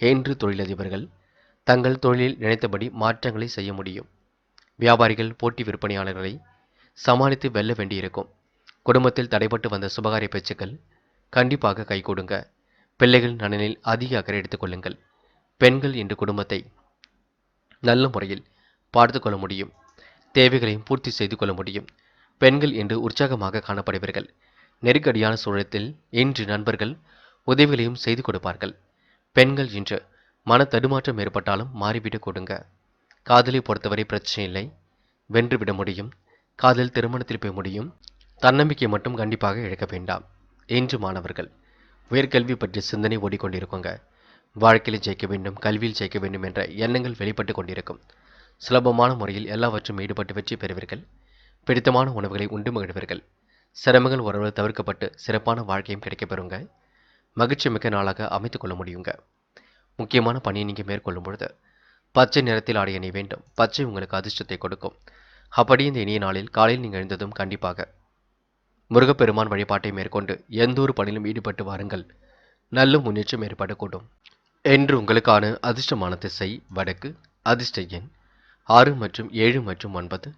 என்று தொழிலதிபர்கள் தங்கள் தொழிலில் நினைத்தபடி மாற்றங்களை செய்ய முடியும். வியாபாரிகள் போட்டி விற்பனையாளர்களை சமாளித்து வெல்ல வேண்டியிருக்கும். குடும்பத்தில் தடைபட்டு வந்த சுபகாரிய பேச்சுக்கள் கண்டிப்பாக கைகூடுங்க. பிள்ளைகள் நலனில் அதிக அக்கறை எடுத்துக் கொள்ளுங்கள். பெண்கள் இன்று குடும்பத்தை நல்ல முறையில் பார்த்து கொள்ள முடியும். தேவைகளையும் பூர்த்தி செய்து கொள்ள முடியும். பெண்கள் இன்று உற்சாகமாக காணப்படுவீர்கள். நெருக்கடியான சூழத்தில் இன்று நண்பர்கள் உதவிகளையும் செய்து கொடுப்பார்கள். பெண்கள் இன்று மன தடுமாற்றம் ஏற்பட்டாலும் மாறிவிடக் கொடுங்க. காதலை பொறுத்தவரை பிரச்சனை இல்லை, வென்றுவிட முடியும். காதல் திருமணத்தில் போய் முடியும். தன்னம்பிக்கை மட்டும் கண்டிப்பாக இழக்க வேண்டாம். இன்று மாணவர்கள் உயர்கல்வி பற்றிய சிந்தனை ஓடிக்கொண்டிருக்குங்க. வாழ்க்கையில் ஜெயிக்க வேண்டும், கல்வியில் ஜெயிக்க வேண்டும் என்ற எண்ணங்கள் வெளிப்பட்டு கொண்டிருக்கும். சுலபமான முறையில் எல்லாவற்றும் ஈடுபட்டு வெற்றி பெறுவீர்கள். பிடித்தமான உணவுகளை உண்டு மகிழ்வீர்கள். சிரமங்கள் ஓரளவு தவிர்க்கப்பட்டு சிறப்பான வாழ்க்கையும் கிடைக்கப்பெறுங்க. மகிழ்ச்சி மிக்க நாளாக அமைத்துக் கொள்ள முடியுங்க. முக்கியமான பணியை நீங்கள் மேற்கொள்ளும் பொழுது பச்சை நிறத்தில் ஆடை அணிய வேண்டும். பச்சை உங்களுக்கு அதிர்ஷ்டத்தை கொடுக்கும். அப்படி இந்த இனிய நாளில் காலையில் நீங்கள் எழுந்ததும் கண்டிப்பாக முருகப்பெருமான் வழிபாட்டை மேற்கொண்டு எந்த ஒரு பணியிலும் ஈடுபட்டு வாருங்கள். நல்ல முன்னேற்றம் ஏற்படக்கூடும். என்று உங்களுக்கான அதிர்ஷ்டமான திசை வடக்கு. அதிர்ஷ்ட எண் 6 மற்றும் 7 மற்றும் 9.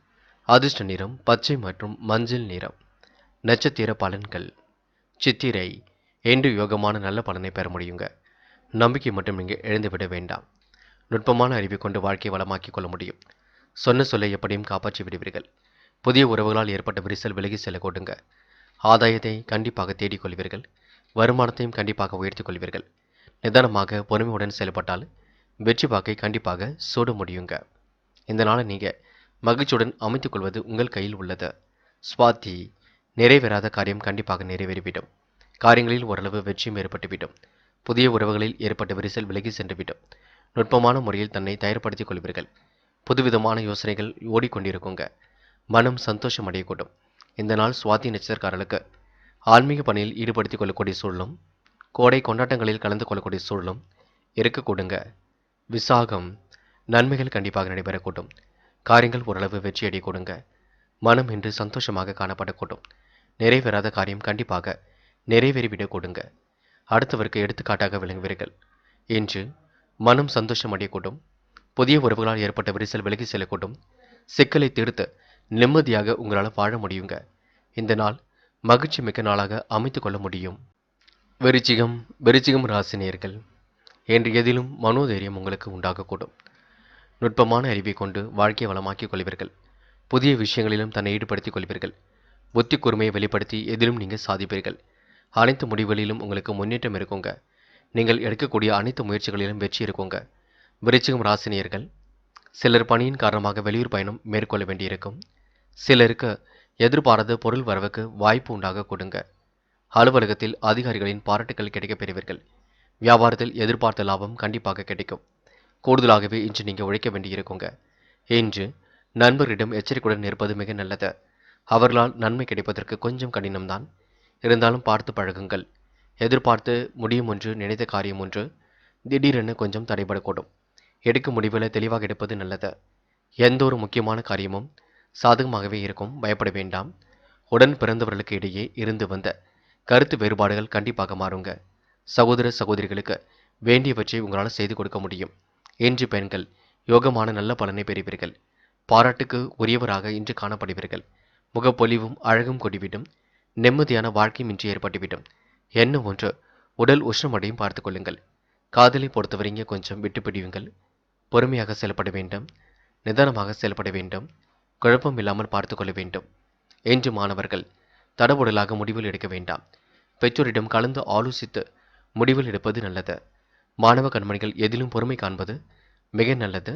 அதிர்ஷ்ட நிறம் பச்சை மற்றும் மஞ்சள் நிறம். நட்சத்திர பலன்கள். சித்திரை. என்று யோகமான நல்ல பலனை பெற முடியுங்க. நம்பிக்கை மட்டும் நீங்கள் இழந்துவிட வேண்டாம். நுட்பமான அறிவை கொண்டு வாழ்க்கையை வளமாக்கிக் கொள்ள முடியும். சொன்ன சொல்லை எப்படியும் காப்பாற்றி விடுவீர்கள். புதிய உறவுகளால் ஏற்பட்ட விரிசல் விலகி செல்ல கொடுங்க. ஆதாயத்தை கண்டிப்பாக தேடிக்கொள்வீர்கள். வருமானத்தையும் கண்டிப்பாக உயர்த்திக் கொள்வீர்கள். நிதானமாக பொறுமையுடன் செயல்பட்டால் வெற்றி வாக்கை கண்டிப்பாக சூட முடியுங்க. இந்த நாளை நீங்கள் மகிழ்ச்சியுடன் அமைத்துக் கொள்வது உங்கள் கையில் உள்ளது. சுவாதி. நிறைவேறாத காரியம் கண்டிப்பாக நிறைவேறிவிடும். காரியங்களில் ஓரளவு வெற்றியும் ஏற்பட்டுவிடும். புதிய உறவுகளில் ஏற்பட்ட விரிசல் விலகி சென்றுவிடும். நுட்பமான முறையில் தன்னை தயார்படுத்திக் கொள்வீர்கள். புதுவிதமான யோசனைகள் ஓடிக்கொண்டிருக்குங்க. மனம் சந்தோஷம் அடையக்கூடும். இந்த நாள் சுவாதி நட்சத்திரக்காரர்களுக்கு ஆன்மீக பணியில் ஈடுபடுத்திக் கொள்ளக்கூடிய சூழலும் கோடை கொண்டாட்டங்களில் கலந்து கொள்ளக்கூடிய சூழலும் இருக்கக்கூடுங்க. விசாகம். நன்மைகள் கண்டிப்பாக நடைபெறக்கூடும். காரியங்கள் ஓரளவு வெற்றியடைய கொடுங்க. மனம் இன்று சந்தோஷமாக காணப்படக்கூடும். நிறைவேறாத காரியம் கண்டிப்பாக நிறைவேறிவிடக் கொடுங்க. அடுத்தவருக்கு எடுத்துக்காட்டாக விளங்குவீர்கள். இன்று மனம் சந்தோஷம் அடையக்கூடும். புதிய உறவுகளால் ஏற்பட்ட விரிசல் விலகி செல்லக்கூடும். சிக்கலை தீர்த்து நிம்மதியாக உங்களால் வாழ முடியுங்க. இந்த நாள் மகிழ்ச்சி மிக்க நாளாக அமைத்துக் கொள்ள முடியும். விருச்சிகம் ராசினியர்கள். என்று எதிலும் மனோதைரியம் உங்களுக்கு உண்டாகக்கூடும். நுட்பமான அறிவை கொண்டு வாழ்க்கையை வளமாக்கிக் கொள்வீர்கள். புதிய விஷயங்களிலும் தன்னை ஈடுபடுத்திக் கொள்வீர்கள். புத்தி கூர்மையை வெளிப்படுத்தி எதிலும் நீங்கள் சாதிப்பீர்கள். அனைத்து முடிவுகளிலும் உங்களுக்கு முன்னேற்றம் இருக்குங்க. நீங்கள் எடுக்கக்கூடிய அனைத்து முயற்சிகளிலும் வெற்றி இருக்குங்க. விருச்சிகம் ராசினியர்கள் சிலர் பணியின் காரணமாக வெளியூர் பயணம் மேற்கொள்ள வேண்டியிருக்கும். சிலருக்கு எதிர்பாராத பொருள் வரவுக்கு வாய்ப்பு உண்டாக கொடுங்க. அலுவலகத்தில் அதிகாரிகளின் பாராட்டுகள் கிடைக்கப் பெறுவீர்கள். வியாபாரத்தில் எதிர்பார்த்த லாபம் கண்டிப்பாக கிடைக்கும். கூடுதலாகவே இன்று நீங்கள் உழைக்க வேண்டியிருக்குங்க. இன்று நண்பர்களிடம் எச்சரிக்கையுடன் இருப்பது மிக நல்லது. அவர்களால் நன்மை கிடைப்பதற்கு கொஞ்சம் கடினம்தான். இருந்தாலும் பார்த்து பழகுங்கள். எதிர்பார்த்து முடியும் ஒன்று, நினைத்த காரியம் ஒன்று திடீரென கொஞ்சம் தடைபடக்கூடும். எடுக்கும் முடிவுகளை தெளிவாக எடுப்பது நல்லது. எந்த ஒரு முக்கியமான காரியமும் சாதகமாகவே இருக்கும், பயப்பட வேண்டாம். உடன் பிறந்தவர்களுக்கு இடையே இருந்து வந்த கருத்து வேறுபாடுகள் கண்டிப்பாக மாறுங்க. சகோதர சகோதரிகளுக்கு வேண்டியவற்றை உங்களால் செய்து கொடுக்க முடியும். இன்று பெண்கள் யோகமான நல்ல பலனை பெறுவீர்கள். பாராட்டுக்கு உரியவராக இன்று காணப்படுவீர்கள். முகப்பொலிவும் அழகும் கொடிவிடும். நிம்மதியான வாழ்க்கையும் இன்று ஏற்பட்டுவிடும். என்ன ஒன்று, உடல் உஷ்ணமடையும் பார்த்துக் கொள்ளுங்கள். காதலை பொறுத்தவரைங்க கொஞ்சம் விட்டு பிடிவுங்கள். பொறுமையாக செயல்பட வேண்டும். நிதானமாக செயல்பட வேண்டும். குழப்பம் இல்லாமல் பார்த்துக் கொள்ள வேண்டும். இன்று மாணவர்கள் தடபுடலாக முடிவுகள் எடுக்க வேண்டாம். பெற்றோரிடம் கலந்து ஆலோசித்து முடிவுகள் எடுப்பது நல்லது. மாணவ கண்மணிகள் எதிலும் பொறுமை காண்பது மிக நல்லது.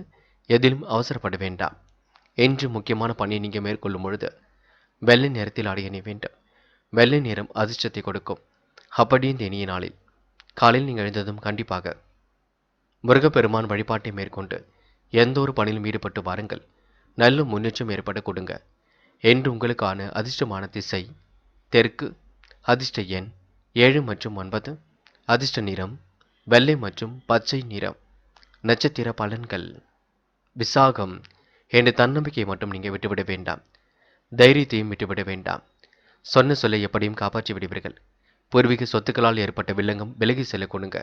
எதிலும் அவசரப்பட வேண்டாம். இன்று முக்கியமான பணியை நீங்கள் மேற்கொள்ளும் பொழுது வெள்ளை நிறத்தில் ஆடை அணிய வேண்டும். வெள்ளை நிறம் அதிர்ஷ்டத்தை கொடுக்கும். அப்படியே இந்த இனிய நாளில் காலையில் நீங்கள் எழுந்ததும் கண்டிப்பாக முருகப்பெருமான் வழிபாட்டை மேற்கொண்டு எந்த ஒரு பணியிலும் ஈடுபட்டு வாருங்கள். நல்ல முன்னேற்றம் ஏற்பட கொடுங்க. என்று உங்களுக்கான அதிர்ஷ்டமான திசை தெற்கு. அதிர்ஷ்ட எண் 7 மற்றும் 9. அதிர்ஷ்ட நிறம் வெள்ளை மற்றும் பச்சை நிறம். நட்சத்திர பலன்கள். விசாகம். என்ற தன்னம்பிக்கையை மட்டும் நீங்கள் விட்டுவிட வேண்டாம். தைரியத்தையும் விட்டுவிட வேண்டாம். சொன்ன சொல்லை எப்படியும் காப்பாற்றி விடுவீர்கள். பூர்வீக சொத்துக்களால் ஏற்பட்ட வில்லங்கம் விலகி செல்ல கொடுங்க.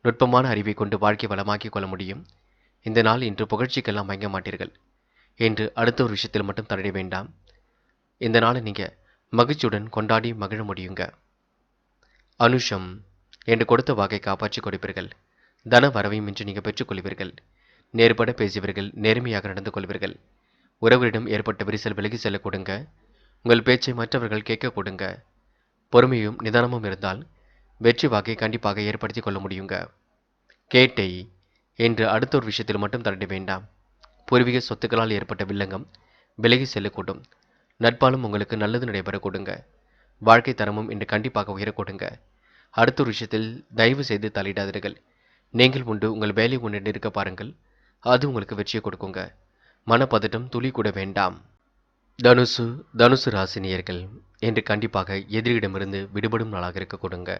நுட்பமான அறிவை கொண்டு வாழ்க்கை வளமாக்கிக் கொள்ள முடியும். இந்த நாள் இன்று புகழ்ச்சிக்கெல்லாம் மயங்க மாட்டீர்கள். என்று அடுத்த ஒரு விஷயத்தில் மட்டும் தடைய வேண்டாம். இந்த நாளை நீங்கள் மகிழ்ச்சியுடன் கொண்டாடி மகிழ முடியுங்க. அனுஷம். என்று கொடுத்த வாக்கை காப்பாற்றி கொடுப்பீர்கள். தன வரவையும் இன்று நீங்கள் பெற்றுக்கொள்வீர்கள். நேர்பட பேசுவீர்கள். நேர்மையாக நடந்து கொள்வீர்கள். உறவுகளிடம் ஏற்பட்ட விரிசல் விலகி செல்ல கொடுங்க. உங்கள் பேச்சை மற்றவர்கள் கேட்க கொடுங்க. பொறுமையும் நிதானமும் இருந்தால் வெற்றி வாக்கை கண்டிப்பாக ஏற்படுத்தி கொள்ள முடியுங்க. கேட்டை. என்று அடுத்த ஒரு விஷயத்தில் மட்டும் தடைய வேண்டாம். பூர்வீக சொத்துக்களால் ஏற்பட்ட வில்லங்கம் விலகி செல்லக்கூடும். நட்பாலும் உங்களுக்கு நல்லது நடைபெற கொடுங்க. வாழ்க்கை தரமும் இன்று கண்டிப்பாக உயர கொடுங்க. அடுத்த ஒரு விஷயத்தில் தயவு செய்து தலையிடாதீர்கள். நீங்கள் உண்டு உங்கள் வேலை உண்டு இருக்க பாருங்கள். அது உங்களுக்கு வெற்றியை கொடுக்குங்க. மனப்பதட்டம் துளி கூட வேண்டாம். தனுசு ராசினியர்கள் என்று கண்டிப்பாக எதிரியிடமிருந்து விடுபடும் நாளாக இருக்க கொடுங்க.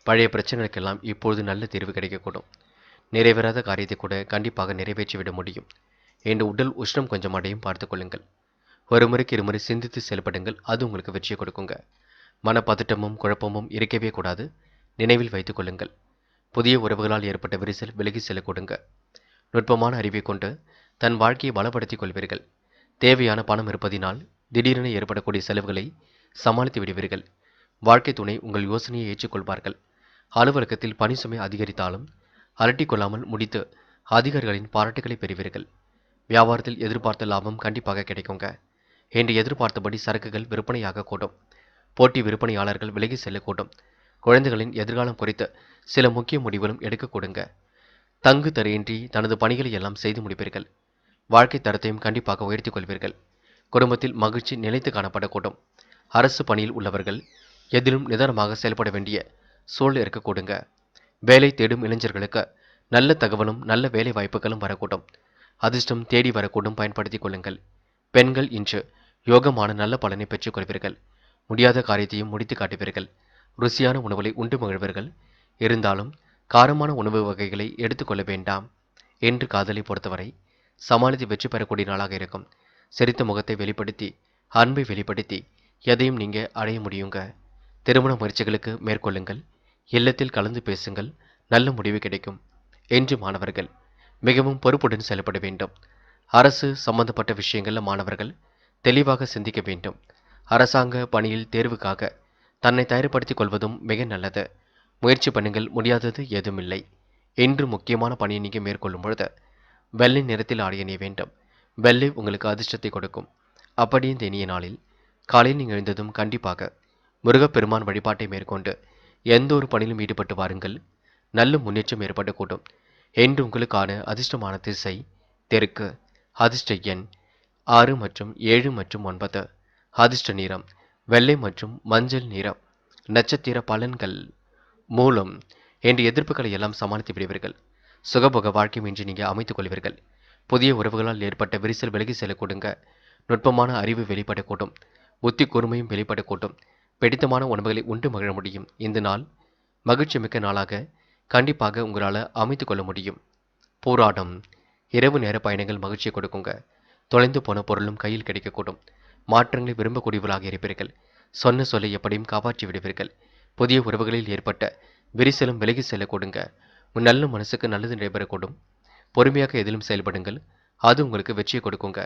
பழைய பிரச்சனைகளுக்கெல்லாம் இப்பொழுது நல்ல தீர்வு கிடைக்கக்கூடும். நிறைவேறாத காரியத்தை கூட கண்டிப்பாக நிறைவேற்றிவிட முடியும். என்று உடல் உஷ்ணம் கொஞ்சம் அடையும் பார்த்துக் கொள்ளுங்கள். ஒரு முறைக்கு இருமுறை சிந்தித்து செயல்படுங்கள். அது உங்களுக்கு வெற்றியை கொடுக்குங்க. மனப்பதட்டமும் குழப்பமும் இருக்கவே கூடாது. நினைவில் வைத்துக் கொள்ளுங்கள். புதிய உறவுகளால் ஏற்பட்ட விரிசல் விலகி செல்ல கொடுங்க. நுட்பமான அறிவை கொண்டு தன் வாழ்க்கையை பலப்படுத்திக் கொள்வீர்கள். தேவையான பணம் இருப்பதினால் திடீரென ஏற்படக்கூடிய செலவுகளை சமாளித்து விடுவீர்கள். வாழ்க்கை துணை உங்கள் யோசனையை ஏற்றுக்கொள்வார்கள். அலுவலகத்தில் பணி சுமை அதிகரித்தாலும் அலட்டிக்கொள்ளாமல் முடித்து அதிகாரிகளின் பாராட்டுகளை பெறுவீர்கள். வியாபாரத்தில் எதிர்பார்த்த லாபம் கண்டிப்பாக கிடைக்குங்க. என்று எதிர்பார்த்தபடி சரக்குகள் விற்பனையாக கூடும். போட்டி விற்பனையாளர்கள் விலகி செல்லக்கூடும். குழந்தைகளின் எதிர்காலம் குறித்து சில முக்கிய முடிவுகளும் எடுக்க கொடுங்க. தங்கு தரையின்றி தனது பணிகளை எல்லாம் செய்து முடிப்பீர்கள். வாழ்க்கை தரத்தையும் கண்டிப்பாக உயர்த்திக் கொள்வீர்கள். குடும்பத்தில் மகிழ்ச்சி நிலைத்து காணப்படக்கூடும். அரசு பணியில் உள்ளவர்கள் எதிலும் நிதானமாக செயல்பட வேண்டிய சூழல் இருக்க கொடுங்க. வேலை தேடும் இளைஞர்களுக்கு நல்ல தகவலும் நல்ல வேலை வாய்ப்புகளும் வரக்கூடும். அதிர்ஷ்டம் தேடி வரக்கூடும், பயன்படுத்திக் கொள்ளுங்கள். பெண்கள் இன்று யோகமான நல்ல பலனை பெற்றுக் கொள்வீர்கள். முடியாத காரியத்தையும் முடித்து காட்டுவீர்கள். ருசியான உணவுகளை உண்டு மகிழ்வீர்கள். இருந்தாலும் காரமான உணவு வகைகளை எடுத்துக்கொள்ள வேண்டாம். என்று காதலை பொறுத்தவரை சமாளித்து வெற்றி பெறக்கூடிய நாளாக இருக்கும். சிரித்த முகத்தை வெளிப்படுத்தி அன்பை வெளிப்படுத்தி எதையும் நீங்க அடைய முடியுங்க. திருமண முயற்சிகளுக்கு மேற்கொள்ளுங்கள். இல்லத்தில் கலந்து பேசுங்கள். நல்ல முடிவு கிடைக்கும். என்று மாணவர்கள் மிகவும் பொறுப்புடன் செயல்பட வேண்டும். அரசு சம்பந்தப்பட்ட விஷயங்களில் மாணவர்கள் தெளிவாக சிந்திக்க வேண்டும். அரசாங்க பணியில் தேர்வுக்காக தன்னை தயார்படுத்திக் கொள்வதும் மிக நல்லது. முயற்சி பண்ணுங்கள், முடியாதது ஏதுமில்லை. என்று முக்கியமான பணியை நீங்கள் மேற்கொள்ளும் பொழுது வெள்ளை நிறத்தில் ஆடை அணிய வேண்டும். வெள்ளை உங்களுக்கு அதிர்ஷ்டத்தை கொடுக்கும். அப்படி இந்த இனிய நாளில் காலையில் நீங்கள் எழுந்ததும் கண்டிப்பாக முருகப்பெருமான் வழிபாட்டை மேற்கொண்டு எந்த ஒரு பணியிலும் ஈடுபட்டு வாருங்கள். நல்ல முன்னேற்றம் ஏற்படக்கூடும். என்று உங்களுக்கான அதிர்ஷ்டமான திசை தெற்கு. அதிர்ஷ்ட எண் 6 மற்றும் 7 மற்றும் 9. அதிர்ஷ்ட நிறம் வெள்ளை மற்றும் மஞ்சள் நிறம். நட்சத்திர பலன்கள். மூலம். என்று எதிர்ப்புகளை எல்லாம் சமாளித்து விடுவீர்கள். சுகபோக வாழ்க்கையும் இன்று நீங்கள் அமைத்துக் கொள்வீர்கள். புதிய உறவுகளால் ஏற்பட்ட விரிசல் விலகி செல்லக்கூடுங்க. நுட்பமான அறிவு வெளிப்படக்கூடும். புத்தி கூர்மையும் வெளிப்படக்கூடும். பிடித்தமான உணவுகளை உண்டு மகிழ முடியும். இந்த நாள் மகிழ்ச்சி மிக்க நாளாக கண்டிப்பாக உங்களால் அமைத்துக் கொள்ள முடியும். போராட்டம் இரவு நேர பயணங்கள் மகிழ்ச்சியை கொடுக்குங்க. தொலைந்து போன பொருளும் கையில் கிடைக்கக்கூடும். மாற்றங்களை விரும்பக்கூடியவர்களாக இருப்பீர்கள். சொன்ன சொல்லை எப்படியும் காப்பாற்றி விடுவீர்கள். புதிய உறவுகளில் ஏற்பட்ட விரிசலும் விலகி செல்லக்கூடுங்க. உன் நல்ல மனசுக்கு நல்லது நடைபெறக்கூடும். பொறுமையாக எதிலும் செயல்படுங்கள். அது உங்களுக்கு வெற்றியை கொடுக்குங்க.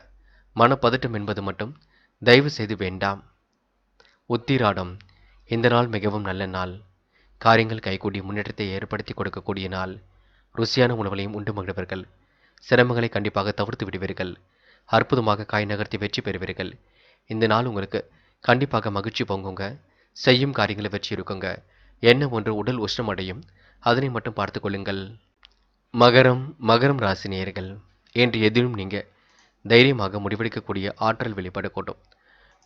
மனப்பதட்டம் என்பது மட்டும் தயவு செய்து வேண்டாம். உத்திராடம் இந்த நாள் மிகவும் நல்ல நாள். காரியங்கள் கைகூடி முன்னேற்றத்தை ஏற்படுத்தி கொடுக்கக்கூடிய நாள். ருசியான உணவுகளையும் உண்டு மகிழ்வீர்கள். சிரமங்களை கண்டிப்பாக தவிர்த்து விடுவீர்கள். அற்புதமாக காய் நகர்த்தி வெற்றி பெறுவீர்கள். இந்த நாள் உங்களுக்கு கண்டிப்பாக மகிழ்ச்சி பொங்குங்க. செய்யும் காரியங்களை வெற்றி இருக்குங்க. என்ன ஒன்று உடல் உஷ்ணம் அடையும், அதனை மட்டும் பார்த்து கொள்ளுங்கள். மகரம் ராசி நேயர்கள், என்று எதிலும் நீங்கள் தைரியமாக முடிவெடுக்கக்கூடிய ஆற்றல் வெளிப்படக்கூடும்.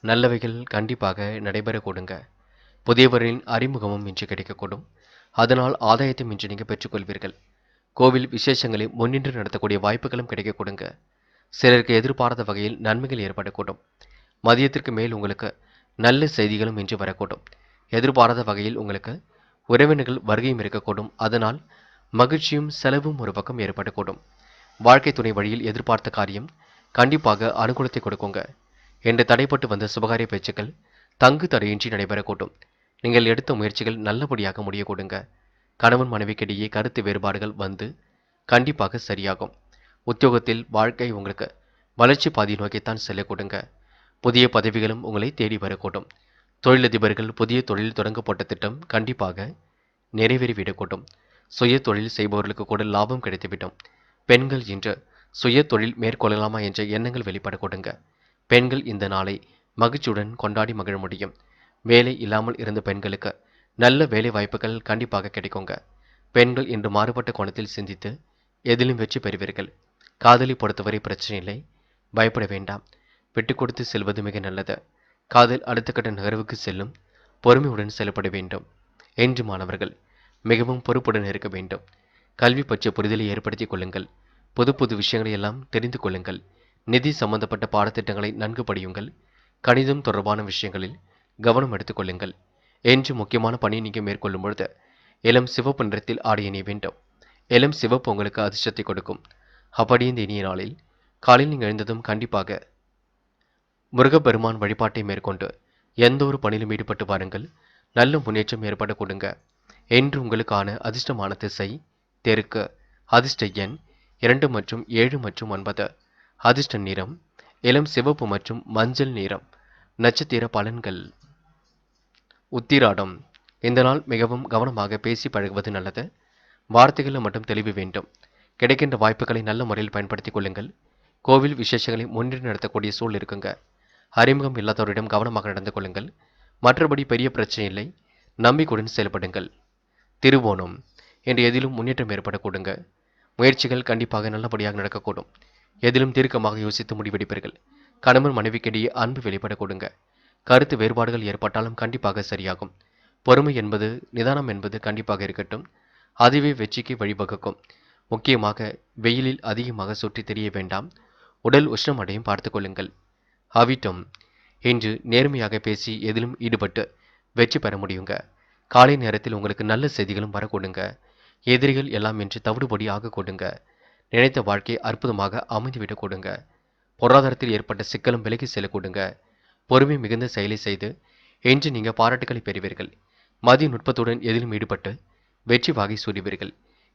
நல்லவைகள் கண்டிப்பாக நடைபெறக்கூடுங்க. புதியவரின் அறிமுகமும் இன்று கிடைக்கக்கூடும். அதனால் ஆதாயத்தையும் இன்று நீங்கள் பெற்றுக்கொள்வீர்கள். கோவில் விசேஷங்களை முன்னின்று நடத்தக்கூடிய வாய்ப்புகளும் கிடைக்கக்கூடுங்க. சிலருக்கு எதிர்பாராத வகையில் நன்மைகள் ஏற்படக்கூடும். மதியத்திற்கு மேல் உங்களுக்கு நல்ல செய்திகளும் இன்று வரக்கூடும். எதிர்பாராத வகையில் உங்களுக்கு உறவினர்கள் வருகையும் இருக்கக்கூடும். அதனால் மகிழ்ச்சியும் செலவும் ஒரு பக்கம் ஏற்படக்கூடும். வாழ்க்கை துணை வழியில் எதிர்பார்த்த காரியம் கண்டிப்பாக அனுகூலத்தை கொடுக்குங்க. என்று தடைப்பட்டு வந்த சுபகாரிய பேச்சுக்கள் தங்கு தடையின்றி நடைபெறக்கூடும். நீங்கள் எடுத்த முயற்சிகள் நல்லபடியாக முடியக்கூடுங்க. கணவன் மனைவிக்கிடையே கருத்து வேறுபாடுகள் வந்து கண்டிப்பாக சரியாகும். உத்தியோகத்தில் வாழ்க்கை உங்களுக்கு வளர்ச்சி பாதையை நோக்கித்தான் செல்லக்கூடுங்க. புதிய பதவிகளும் உங்களை தேடி வரக்கூடும். தொழிலதிபர்கள் புதிய தொழில் தொடங்கப்பட்ட திட்டம் கண்டிப்பாக நிறைவேறிவிடக்கூடும். சுய தொழில் செய்பவர்களுக்கு கூட லாபம் கிடைத்துவிடும். பெண்கள் இன்று சுய தொழில் மேற்கொள்ளலாமா என்ற எண்ணங்கள் வெளிப்படக்கூடுங்க. பெண்கள் இந்த நாளை மகிழ்ச்சியுடன் கொண்டாடி மகிழ முடியும். வேலை இல்லாமல் இருந்த பெண்களுக்கு நல்ல வேலை வாய்ப்புகள் கண்டிப்பாக கிடைக்குங்க. பெண்கள் இன்று மாறுபட்ட கோணத்தில் சிந்தித்து எதிலும் வெற்றி பெறுவீர்கள். காதலை பொறுத்தவரை பிரச்சனை இல்லை, பயப்பட வேண்டாம். விட்டு கொடுத்து செல்வது மிக நல்லது. காதல் அடுத்த கட்ட நகர்வுக்கு செல்லும். பொறுமையுடன் செயல்பட வேண்டும். என்று மாணவர்கள் மிகவும் பொறுப்புடன் இருக்க வேண்டும். கல்வி பற்றிய புரிதலை ஏற்படுத்திக் கொள்ளுங்கள். புது புது விஷயங்களை எல்லாம் தெரிந்து கொள்ளுங்கள். நிதி சம்பந்தப்பட்ட பாடத்திட்டங்களை நன்கு படியுங்கள். கணிதம் தொடர்பான விஷயங்களில் கவனம் எடுத்துக் கொள்ளுங்கள். என்று முக்கியமான பணி நீங்கள் மேற்கொள்ளும் பொழுது இளம் சிவப்பு நிறத்தில் ஆடை அணிய வேண்டும். இளம் சிவப்பு உங்களுக்கு அதிர்ஷ்டத்தை கொடுக்கும். அப்படி இந்த இனிய நாளில் காலையில் நீங்கள் எழுந்ததும் கண்டிப்பாக முருகப்பெருமான் வழிபாட்டை மேற்கொண்டு எந்த ஒரு பணியிலும் ஈடுபட்டு வாருங்கள். நல்ல முன்னேற்றம் ஏற்பட கொடுங்க. என்று உங்களுக்கான அதிர்ஷ்டமான திசை தெற்கு. அதிர்ஷ்ட எண் 2 மற்றும் 7 மற்றும் 9. அதிர்ஷ்ட நிறம் இளம் சிவப்பு மற்றும் மஞ்சள் நிறம். நட்சத்திர பலன்கள். உத்திராடம் இந்த நாள் மிகவும் கவனமாக பேசி பழகுவது நல்லது. வார்த்தைகளில் மட்டும் தெளிவு வேண்டும். கிடைக்கின்ற வாய்ப்புகளை நல்ல முறையில் பயன்படுத்திக் கொள்ளுங்கள். கோவில் விசேஷங்களை முன்னிட்டு நடத்தக்கூடிய சூழல் இருக்குங்க. அறிமுகம் இல்லாதவரிடம் கவனமாக நடந்து கொள்ளுங்கள். மற்றபடி பெரிய பிரச்சனை இல்லை. நம்பிக்கையுடன் செயல்படுங்கள். திருவோணம் என்று எதிலும் முன்னேற்றம் ஏற்படக்கூடுங்க. முயற்சிகள் கண்டிப்பாக நல்லபடியாக நடக்கக்கூடும். எதிலும் தீர்க்கமாக யோசித்து முடிவெடுப்பீர்கள். கணவன் மனைவிக்கிடையே அன்பு வெளிப்படக்கூடுங்க. கருத்து வேறுபாடுகள் ஏற்பட்டாலும் கண்டிப்பாக சரியாகும். பொறுமை என்பது நிதானம் என்பது கண்டிப்பாக இருக்கட்டும். அதுவே வெற்றிக்கு வழிவகுக்கும். முக்கியமாக வெயிலில் அதிகமாக சுற்றி தெரிய வேண்டாம். உடல் உஷ்ணம் அடையும் பார்த்துக் கொள்ளுங்கள். அவிட்டம் இன்று நேர்மையாக பேசி எதிலும் ஈடுபட்டு வெற்றி பெற முடியுங்க. காலை நேரத்தில் உங்களுக்கு நல்ல செய்திகளும் வரக்கூடுங்க. எதிரிகள் எல்லாம் இன்று தவிடுபடி ஆக கொடுங்க. நினைத்த வாழ்க்கை அற்புதமாக அமைந்துவிடக் கொடுங்க. பொருளாதாரத்தில் ஏற்பட்ட சிக்கலும் விலகி செல்லக்கூடுங்க. பொறுமை மிகுந்த செயலை செய்து இன்று நீங்கள் பாராட்டுகளை பெறுவீர்கள். மதிய நுட்பத்துடன் எதிலும் ஈடுபட்டு வெற்றி வாகை சூடுவீர்கள்.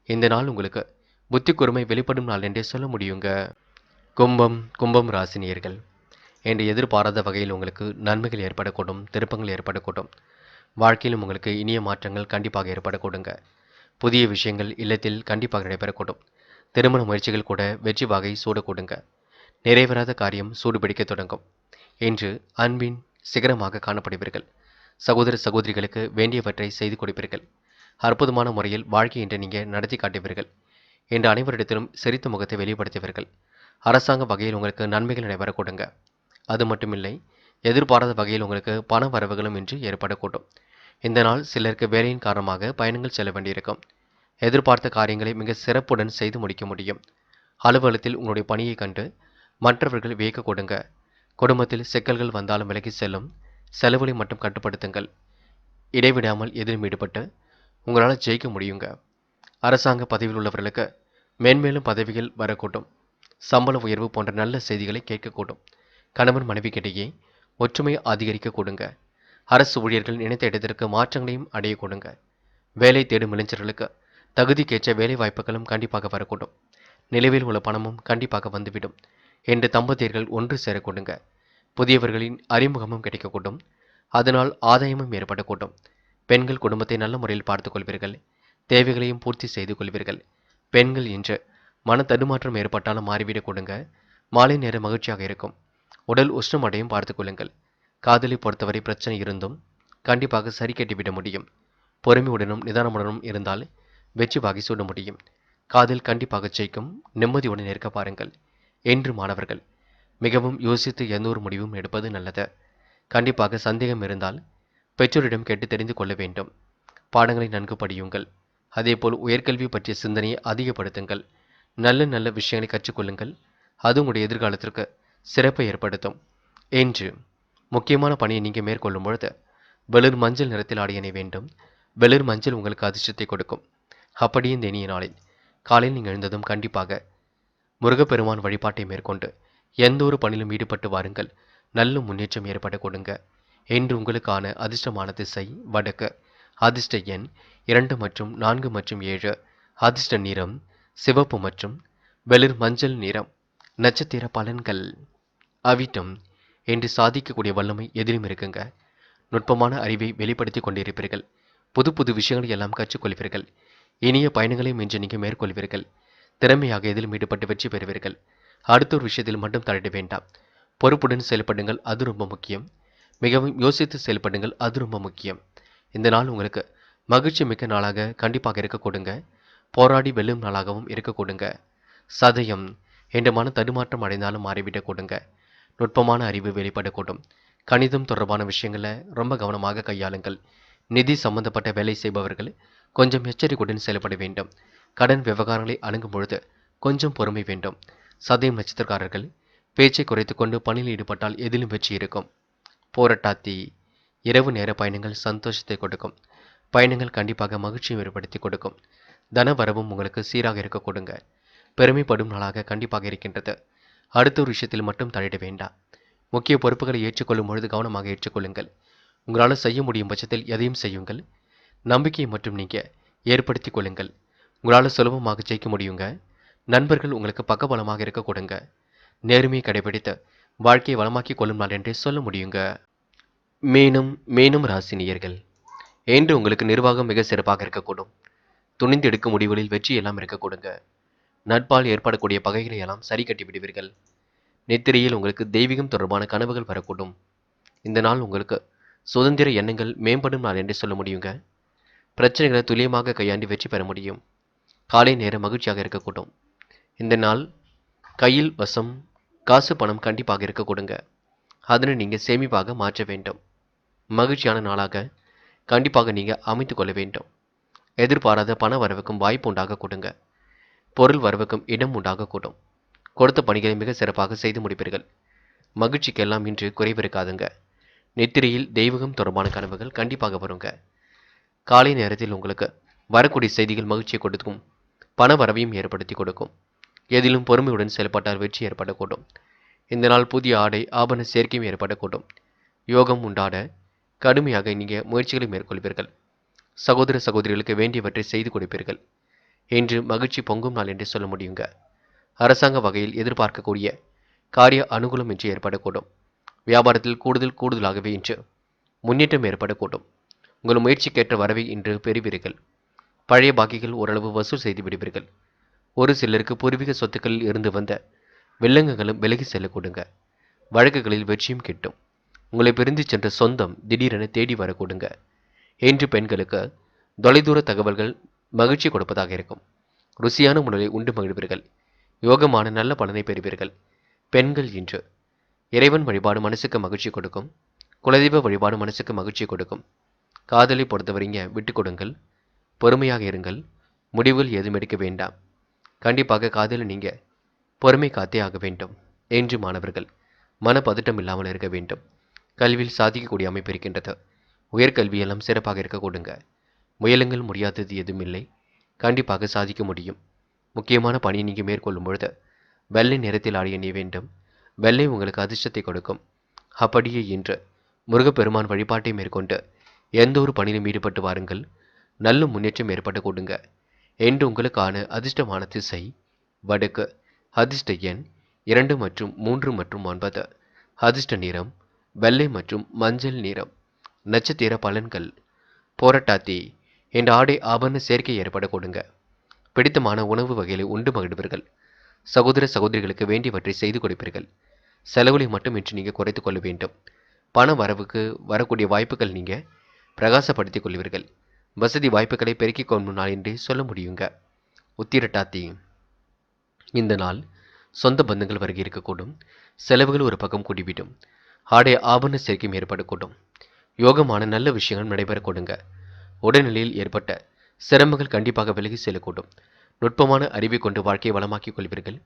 இந்த நாள் உங்களுக்கு புத்தி கூர்மை வெளிப்படும் நாள் என்றே சொல்ல முடியுங்க. கும்பம் ராசினியர்கள், என்று எதிர்பாராத வகையில் உங்களுக்கு நன்மைகள் ஏற்படக்கூடும். திருப்பங்கள் ஏற்படக்கூடும். வாழ்க்கையிலும் உங்களுக்கு இனிய மாற்றங்கள் கண்டிப்பாக ஏற்படக்கூடுங்க. புதிய விஷயங்கள் இல்லத்தில் கண்டிப்பாக நடைபெறக்கூடும். திருமண முயற்சிகள் கூட வெற்றி வாகை சூடக்கூடுங்க. நிறைவேறாத காரியம் சூடுபிடிக்க தொடங்கும். இன்று அன்பின் சிகரமாக காணப்படுவீர்கள். சகோதர சகோதரிகளுக்கு வேண்டியவற்றை செய்து கொடுப்பீர்கள். அற்புதமான முறையில் வாழ்க்கை என்று நீங்கள் நடத்தி காட்டுவீர்கள். இன்று அனைவரிடத்திலும் சிரித்த முகத்தை வெளிப்படுத்துவீர்கள். அரசாங்க வகையில் உங்களுக்கு நன்மைகள் நடைபெறக்கூடுங்க. அது மட்டுமில்லை, எதிர்பாராத வகையில் உங்களுக்கு பண வரவுகளும் இன்று ஏற்படக்கூடும். இந்த நாள் சிலருக்கு வேலையின் காரணமாக பயணங்கள் செல்ல வேண்டியிருக்கும். எதிர்பார்த்த காரியங்களை மிக சிறப்புடன் செய்து முடிக்க முடியும். அலுவலகத்தில் உங்களுடைய பணியை கண்டு மற்றவர்கள் வியக்க கொடுங்க. குடும்பத்தில் சிக்கல்கள் வந்தாலும் விலகி செல்லும். செலவுகளை மட்டும் கட்டுப்படுத்துங்கள். இடைவிடாமல் எதிலும் ஈடுபட்டு உங்களால் ஜெயிக்க முடியுங்க. அரசாங்க பதவியில் உள்ளவர்களுக்கு மேன்மேலும் பதவிகள் வரக்கூடும். சம்பள உயர்வு போன்ற நல்ல செய்திகளை கேட்கக்கூடும். கணவன் மனைவிக்கிடையே ஒற்றுமை அதிகரிக்க கொடுங்க. அரசு ஊழியர்கள் நினைத்த இடத்திற்கு மாற்றங்களையும் அடைய கொடுங்க. வேலை தேடும் இளைஞர்களுக்கு தகுதிக்கேற்ற வேலை வாய்ப்புகளும் கண்டிப்பாக வரக்கூடும். நிலுவையில் உள்ள பணமும் கண்டிப்பாக வந்துவிடும் என்று தம்பதியர்கள் ஒன்று சேர கொடுங்க. புதியவர்களின் அறிமுகமும் கிடைக்கக்கூடும். அதனால் ஆதாயமும் ஏற்படக்கூடும். பெண்கள் குடும்பத்தை நல்ல முறையில் பார்த்துக் கொள்வீர்கள். தேவைகளையும் பூர்த்தி செய்து கொள்வீர்கள். பெண்கள் என்று மன தடுமாற்றம் ஏற்பட்டாலும் மாறிவிடக் கொடுங்க. மாலை நேரம் மகிழ்ச்சியாக இருக்கும். உடல் உஷ்ணமடையும் பார்த்துக் கொள்ளுங்கள். காதலை பொறுத்தவரை பிரச்சனை இருந்தும் கண்டிப்பாக சரி கட்டிவிட முடியும். பொறுமையுடனும் நிதானமுடனும் இருந்தால் வெற்றி வாகி சூட முடியும். காதல் கண்டிப்பாக ஜெயிக்கும். நிம்மதியுடன் இருக்க பாருங்கள் என்று மாணவர்கள் மிகவும் யோசித்து எந்த ஒரு முடிவும் எடுப்பது நல்லது. கண்டிப்பாக சந்தேகம் இருந்தால் பெற்றோரிடம் கேட்டு தெரிந்து கொள்ள வேண்டும். பாடங்களை நன்கு படியுங்கள். அதேபோல் உயர்கல்வி பற்றிய சிந்தனையை அதிகப்படுத்துங்கள். நல்ல நல்ல விஷயங்களை கற்றுக்கொள்ளுங்கள். அது உங்களுடைய எதிர்காலத்திற்கு சிறப்பை ஏற்படுத்தும். என்று முக்கியமான பணியை நீங்கள் மேற்கொள்ளும் பொழுது வெளிர் மஞ்சள் நிறத்தில் ஆடை அணிய வேண்டும். வெளிர் மஞ்சள் உங்களுக்கு அதிர்ஷ்டத்தை கொடுக்கும். அப்படியே இந்த இனிய நாளில் காலையில் நீங்கள் எழுந்ததும் கண்டிப்பாக முருகப்பெருமான் வழிபாட்டை மேற்கொண்டு எந்த ஒரு பணியிலும் ஈடுபட்டு வாருங்கள். நல்ல முன்னேற்றம் ஏற்பட கொடுங்க. என்று உங்களுக்கான அதிர்ஷ்டமான திசை வடக்கு. அதிர்ஷ்ட எண் 2 மற்றும் 4 மற்றும் 7. அதிர்ஷ்ட நிறம் சிவப்பு மற்றும் வெளிர் மஞ்சள் நிறம். நட்சத்திர பலன்கள். அவிட்டம். என்று சாதிக்கக்கூடிய வல்லமை எதிலும் இருக்குங்க. நுட்பமான அறிவை வெளிப்படுத்தி கொண்டிருப்பீர்கள். புது புது விஷயங்களை எல்லாம் கற்றுக்கொள்வீர்கள். இனிய பயணங்களையும் இன்று நீங்கள் மேற்கொள்வீர்கள். திறமையாக எதிலும் ஈடுபட்டு வெற்றி பெறுவீர்கள். அடுத்த ஒரு விஷயத்தில் மட்டும் தலையிட வேண்டாம். பொறுப்புடன் செயல்படுங்கள். அது ரொம்ப முக்கியம். மிகவும் யோசித்து செயல்படுங்கள். அது ரொம்ப முக்கியம். இந்த நாள் உங்களுக்கு மகிழ்ச்சி மிக்க நாளாக கண்டிப்பாக இருக்க கொடுங்க. போராடி வெல்லும் நாளாகவும் இருக்க கொடுங்க. சதயம். என்ற மன தடுமாற்றம் அடைந்தாலும் மாறிவிட கொடுங்க. நுட்பமான அறிவு வெளிப்படக்கூடும். கணிதம் தொடர்பான விஷயங்களை ரொம்ப கவனமாக கையாளுங்கள். நிதி சம்பந்தப்பட்ட வேலை செய்பவர்கள் கொஞ்சம் எச்சரிக்கையுடன் செயல்பட வேண்டும். கடன் விவகாரங்களை அணுகும் பொழுது கொஞ்சம் பொறுமை வேண்டும். சதயம் நட்சத்திரக்காரர்கள் பேச்சை குறைத்துக் கொண்டு பணியில் ஈடுபட்டால் எதிலும் வெற்றி இருக்கும். போராட்டாத்தி. இரவு நேர பயணங்கள் சந்தோஷத்தை கொடுக்கும். பயணங்கள் கண்டிப்பாக மகிழ்ச்சியை ஏற்படுத்தி கொடுக்கும். தன வரவும் உங்களுக்கு சீராக இருக்க கொடுங்க. பெருமைப்படும் நாளாக கண்டிப்பாக இருக்கின்றது. அடுத்த ஒரு விஷயத்தில் மட்டும் தலையிட வேண்டாம். முக்கிய பொறுப்புகளை ஏற்றுக்கொள்ளும் பொழுது கவனமாக ஏற்றுக்கொள்ளுங்கள். உங்களால் செய்ய முடியும் பட்சத்தில் எதையும் செய்யுங்கள். நம்பிக்கையை மட்டும் நீங்கள் ஏற்படுத்திக் கொள்ளுங்கள். உங்களால் சுலபமாக ஜெயிக்க முடியுங்க. நண்பர்கள் உங்களுக்கு பக்கபலமாக இருக்க கொடுங்க. நேர்மையை கடைபிடித்து வாழ்க்கையை வளமாக்கி கொள்ளும் நாள் என்றே சொல்ல முடியுங்க. மீனும் ராசினியர்கள். என்று உங்களுக்கு நிர்வாகம் மிக சிறப்பாக இருக்கக்கூடும். துணிந்து எடுக்கும் முடிவுகளில் வெற்றி எல்லாம் இருக்க கொடுங்க. நட்பால் ஏற்படக்கூடிய பகைகளை எல்லாம் சரி கட்டி விடுவீர்கள். நித்திரையில் உங்களுக்கு தெய்வீகம் தொடர்பான கனவுகள் வரக்கூடும். இந்த நாள் உங்களுக்கு சுதந்திர எண்ணங்கள் மேம்படும் நாள் என்று சொல்ல முடியுங்க. பிரச்சனைகளை துல்லியமாக கையாண்டு வெற்றி பெற முடியும். காலை நேரம் மகிழ்ச்சியாக இருக்கக்கூடும். இந்த நாள் கையில் வசம் காசு பணம் கண்டிப்பாக இருக்க கொடுங்க. அதனை நீங்கள் சேமிப்பாக மாற்ற வேண்டும். மகிழ்ச்சியான நாளாக கண்டிப்பாக நீங்கள் அமைத்து கொள்ள வேண்டும். எதிர்பாராத பண வரவுக்கும் வாய்ப்பு உண்டாக கொடுங்க. பொருள் வரவுக்கும் இடம் உண்டாக கூடும். கொடுத்த பணிகளை மிக சிறப்பாக செய்து முடிப்பீர்கள். மகிழ்ச்சிக்கெல்லாம் இன்று குறைவிருக்காதுங்க. நித்திரையில் தெய்வீகம் தொடர்பான கனவுகள் கண்டிப்பாக வருங்க. காலை நேரத்தில் உங்களுக்கு வரக்கூடிய செய்திகள் மகிழ்ச்சியை கொடுக்கும். பண வரவையும் ஏற்படுத்தி கொடுக்கும். எதிலும் பொறுமையுடன் செயல்பட்டால் வெற்றி ஏற்படக்கூடும். இந்த நாள் புதிய ஆடை ஆபரண சேர்க்கையும் ஏற்படக்கூடும். யோகம் உண்டாட கடுமையாக நீங்கள் முயற்சிகளை மேற்கொள்வீர்கள். சகோதர சகோதரிகளுக்கு வேண்டியவற்றை செய்து கொடுப்பீர்கள். இன்று மகிழ்ச்சி பொங்கும் நாள் என்று சொல்ல முடியுங்க. அரசாங்க வகையில் எதிர்பார்க்கக்கூடிய காரிய அனுகூலம் இன்று ஏற்படக்கூடும். வியாபாரத்தில் கூடுதலாகவே இன்று முன்னேற்றம் ஏற்படக்கூடும். உங்கள் முயற்சிக்கேற்ற வரவை இன்று பெறுவீர்கள். பழைய பாக்கிகள் ஓரளவு வசூல் செய்து விடுவீர்கள். ஒரு சிலருக்கு பூர்வீக சொத்துக்களில் இருந்து வந்த வில்லங்கங்களும் விலகி செல்ல கொடுங்க. வழக்குகளில் வெற்றியும் கிட்டும். உங்களை பிரிந்து சென்ற சொந்தம் திடீரென தேடி வர கொடுங்க. இன்று பெண்களுக்கு தொலைதூர தகவல்கள் மகிழ்ச்சி கொடுப்பதாக இருக்கும். ருசியான உணவை உண்டு மகிழ்வீர்கள். யோகமான நல்ல பலனை பெறுவீர்கள். பெண்கள் இன்று இறைவன் வழிபாடு மனசுக்கு மகிழ்ச்சி கொடுக்கும். குலதெய்வ வழிபாடு மனசுக்கு மகிழ்ச்சி கொடுக்கும். காதலை பொறுத்தவரைங்க விட்டு கொடுங்கள். பொறுமையாக இருங்கள். முடிவுகள் ஏதும் எடுக்க வேண்டாம். கண்டிப்பாக காதலில் நீங்க பொறுமை காத்தே ஆக வேண்டும். என்று மாணவர்கள் மனப்பதட்டம் இல்லாமல் இருக்க வேண்டும். கல்வியில் சாதிக்கக்கூடிய அமைப்பு இருக்கின்றது. உயர்கல்வியெல்லாம் சிறப்பாக இருக்க கொடுங்க. முயலுங்கள், முடியாதது எதுவும் இல்லை. கண்டிப்பாக சாதிக்க முடியும். முக்கியமான பணியை நீங்க மேற்கொள்ளும் பொழுது வெள்ளை நிறத்தில் ஆடை அணிய வேண்டும். வெள்ளை உங்களுக்கு அதிர்ஷ்டத்தை கொடுக்கும். அப்படியே இன்று முருகப்பெருமான் வழிபாட்டை மேற்கொண்டு எந்த ஒரு பணியிலும் ஈடுபட்டு வாருங்கள். நல்ல முன்னேற்றம் ஏற்பட்டு கொடுங்க. என்று உங்களுக்கான அதிர்ஷ்டமான திசை வடக்கு. அதிர்ஷ்ட எண் 2 மற்றும் 3 மற்றும் 9. அதிர்ஷ்ட நிறம் வெள்ளை மற்றும் மஞ்சள் நிறம். நட்சத்திர பலன்கள். போராட்டாத்தி என்ற ஆடை ஆபரண சேர்க்கை ஏற்பட கொடுங்க. பிடித்தமான உணவு வகைகளை உண்டு மகிழ்வீர்கள். சகோதர சகோதரிகளுக்கு வேண்டியவற்றை செய்து கொடுப்பீர்கள். செலவுகளை மட்டும் இன்று நீங்கள் குறைத்துக் கொள்ள வேண்டும். பண வரவுக்கு வரக்கூடிய வாய்ப்புகள் நீங்கள் பிரகாசப்படுத்திக் கொள்வீர்கள். வசதி வாய்ப்புகளை பெருக்கிக் கொள்ளும் நாள் என்றே சொல்ல முடியுங்க. உத்திரட்டாத்தி இந்த நாள் சொந்த பந்தங்கள் வருகை இருக்கக்கூடும். செலவுகள் ஒரு பக்கம் கூடிவிடும். ஆடை ஆபரண சேர்க்கையும் ஏற்படக்கூடும். யோகமான நல்ல விஷயங்கள் நடைபெற கொடுங்க. உடல்நிலையில் ஏற்பட்ட சிரமங்கள் கண்டிப்பாக விலகி செல்லக்கூடும். நுட்பமான அறிவை கொண்டு வாழ்க்கையை வளமாக்கிக் கொள்வீர்கள்.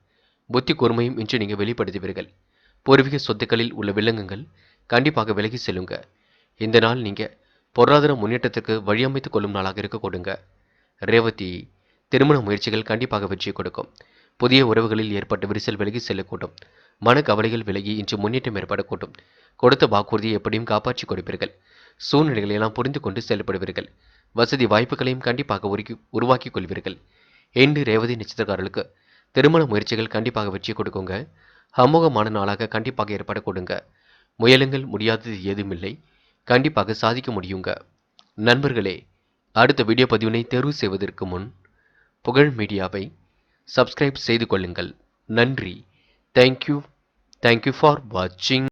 புத்தி கூர்மையும் இன்று நீங்கள் வெளிப்படுத்துவீர்கள். பூர்வீக சொத்துக்களில் உள்ள வில்லங்கங்கள் கண்டிப்பாக விலகி செல்லுங்க. இந்த நாள் நீங்க பொருளாதார முன்னேற்றத்திற்கு வழியமைத்துக் கொள்ளும் நாளாக இருக்க கொடுங்க. ரேவதி திருமண முயற்சிகள் கண்டிப்பாக வெற்றியை கொடுக்கும். புதிய உறவுகளில் ஏற்பட்ட விரிசல் விலகி செல்லக்கூடும். மன கவலைகள் விலகி இன்று முன்னேற்றம் ஏற்படக்கூடும். கொடுத்த வாக்குறுதியை எப்படியும் காப்பாற்றிக் கொடுப்பீர்கள். சூழ்நிலைகளை எல்லாம் புரிந்து கொண்டு செயல்படுவீர்கள். வசதி வாய்ப்புகளையும் கண்டிப்பாக உருவாக்கிக் கொள்வீர்கள். என்று ரேவதி நட்சத்திரக்காரர்களுக்கு திருமண முயற்சிகள் கண்டிப்பாக வெற்றி கொடுக்குங்க. அமோகமான நாளாக கண்டிப்பாக ஏற்பட கொடுங்க. முயலுங்கள், முடியாதது ஏதுமில்லை. கண்டிப்பாக சாதிக்க முடியுங்க. நண்பர்களே, அடுத்த வீடியோ பதிவினை தேர்வு செய்வதற்கு முன் புகழ் மீடியாவை சப்ஸ்கிரைப் செய்து கொள்ளுங்கள். நன்றி. தேங்க்யூ ஃபார் வாட்சிங்.